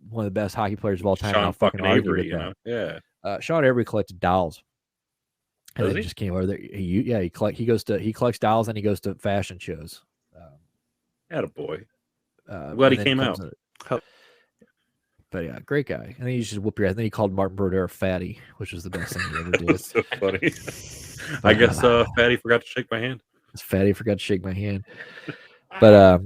one of the best hockey players of all time. Sean fucking Avery, yeah. Sean Avery collected dolls. And then he just came over there. He collects dolls, and he goes to fashion shows. Attaboy. I'm glad he came out. But yeah, great guy. And then he just whoop your ass. And then he called Martin Brodeur fatty, which was the best thing he ever did. That's so funny. I guess Fatty forgot to shake my hand. Fatty forgot to shake my hand. But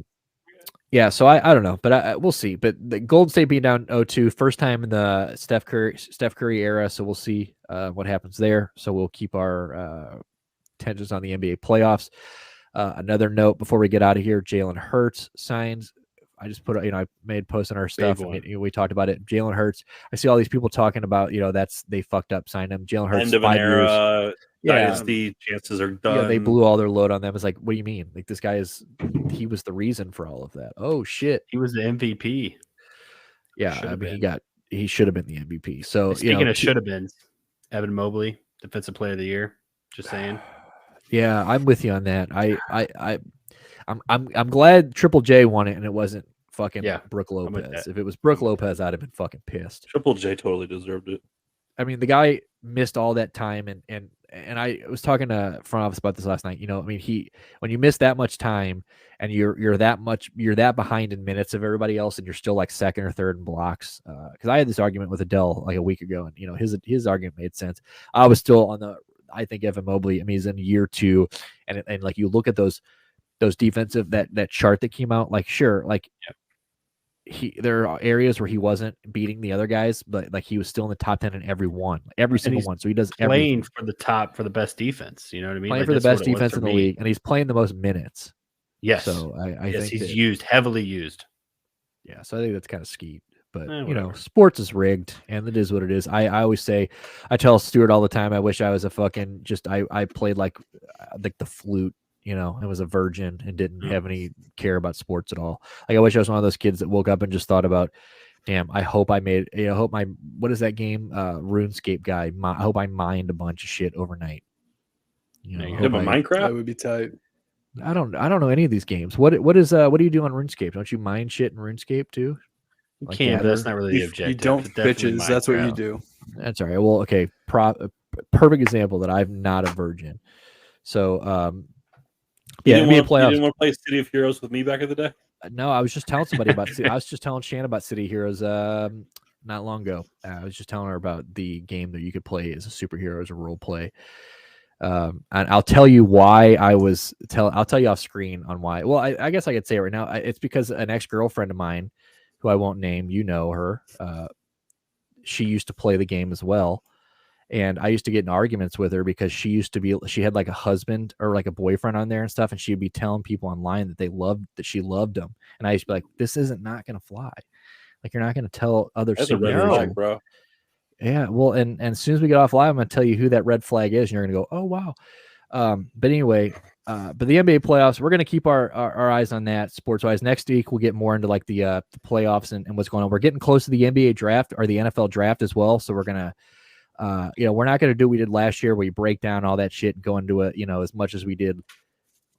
yeah, so I don't know, but we'll see. But the Golden State being down 0-2, first time in the Steph Curry era, so we'll see what happens there. So we'll keep our attentions on the NBA playoffs. Another note before we get out of here: Jalen Hurts signs. I just put, I made posts on our stuff. And we talked about it. Jalen Hurts. I see all these people talking about, they fucked up, signed him. Jalen Hurts. End of 5 an era. Dynasty chances are done. Yeah, they blew all their load on them. It's like, what do you mean? Like, this guy he was the reason for all of that. Oh shit, he was the MVP. Yeah, I mean, he should have been the MVP. So speaking of should have been, Evan Mobley, Defensive Player of the Year. Just saying. Yeah, I'm with you on that. I'm glad Triple J won it and it wasn't fucking Brooke Lopez. If it was Brooke Lopez, I'd have been fucking pissed. Triple J totally deserved it. I mean, the guy missed all that time, and and I was talking to front office about this last night. I mean, when you miss that much time and you're that behind in minutes of everybody else, and you're still like second or third in blocks. Because I had this argument with Adele like a week ago, and his argument made sense. I was still on I think Evan Mobley. I mean, he's in year 2, and like you look at those defensive that chart that came out. Like, sure, like. Yeah. There are areas where he wasn't beating the other guys, but like he was still in the top 10 in every single one. So he does playing everything. for the best defense. You know what I mean? Playing for the best defense in the league, and he's playing the most minutes. Yes. So I think he's heavily used. Yeah. So I think that's kind of skeet. But sports is rigged, and it is what it is. I always say, I tell Stuart all the time, I wish I was a fucking I played like the flute. I was a virgin and didn't have any care about sports at all. Like, I wish I was one of those kids that woke up and just thought about, damn, I hope I made, I hope what is that game? RuneScape guy. I hope I mined a bunch of shit overnight. Minecraft? That would be tight. I don't know any of these games. What do you do on RuneScape? Don't you mine shit in RuneScape too? You can't, but that's not really the objective. You don't bitches. That's what you do. That's all right. Well, okay. Perfect example that I'm not a virgin. So, You didn't want to play City of Heroes with me back in the day? No, I was just telling somebody about. I was just telling Shannon about City Heroes not long ago. I was just telling her about the game that you could play as a superhero, as a role play. And I'll tell you why I'll tell you off screen on why. Well, I guess I could say it right now. It's because an ex-girlfriend of mine, who I won't name, her. She used to play the game as well. And I used to get in arguments with her because she had like a husband or like a boyfriend on there and stuff. And she'd be telling people online that she loved them. And I used to be like, this isn't not going to fly. Like, you're not going to tell other superheroes, bro. Yeah. Well, and as soon as we get off live, I'm going to tell you who that red flag is. And you're going to go, oh, wow. But anyway, but the NBA playoffs, we're going to keep our eyes on that sports wise. Next week, we'll get more into like the playoffs and what's going on. We're getting close to the NBA draft or the NFL draft as well. So we're going to, we're not going to do what we did last year where you break down all that shit and go into it, as much as we did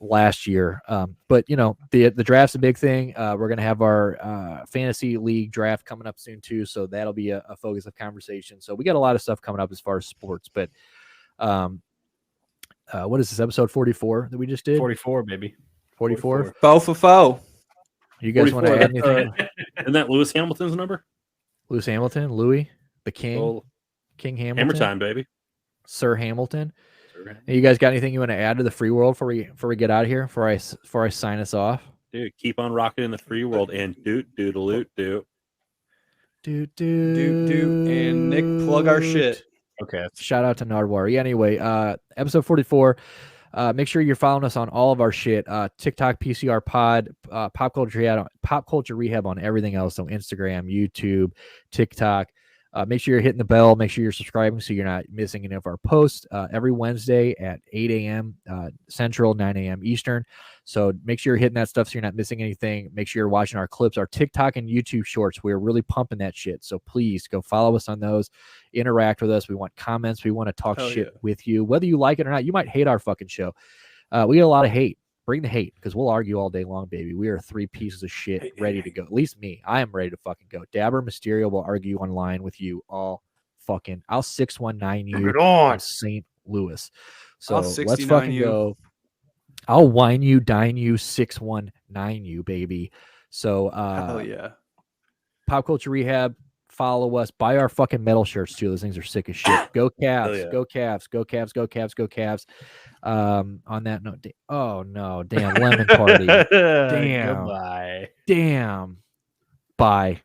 last year. But the draft's a big thing. We're going to have our fantasy league draft coming up soon too. So that'll be a focus of conversation. So we got a lot of stuff coming up as far as sports, but what is this, episode 44 that we just did? 44, baby. 44. Foul for foul. You guys want to add anything? Isn't that Lewis Hamilton's number? Lewis Hamilton, Louis, the King. King Hamilton. Hammer time, baby. Sir Hamilton. You guys got anything you want to add to the free world before we get out of here? Before I sign us off? Dude, keep on rocking in the free world and doot. And Nick, plug our shit. Okay. Shout out to Nardwar. Yeah, anyway, episode 44. Make sure you're following us on all of our shit. TikTok, PCR Pod, Pop Culture Rehab on everything else. So Instagram, YouTube, TikTok. Make sure you're hitting the bell. Make sure you're subscribing so you're not missing any of our posts every Wednesday at 8 a.m. Central, 9 a.m. Eastern. So make sure you're hitting that stuff so you're not missing anything. Make sure you're watching our clips, our TikTok and YouTube shorts. We're really pumping that shit. So please go follow us on those. Interact with us. We want comments. We want to talk shit with you. Whether you like it or not, you might hate our fucking show. We get a lot of hate. Bring the hate, because we'll argue all day long, baby. We are 3 pieces of shit ready to go. At least me. I am ready to fucking go. Dabber Mysterio will argue online with you all fucking. I'll 619 you on St. Louis. So let's fucking go. I'll wine you, dine you, 619 you, baby. So hell yeah. Pop Culture Rehab. Follow us. Buy our fucking metal shirts too. Those things are sick as shit. Go Cavs. Yeah. Go Cavs. Go Cavs. Go Cavs. Go Cavs. On that note, oh no, damn, lemon party. Damn. Goodbye. Damn. Bye.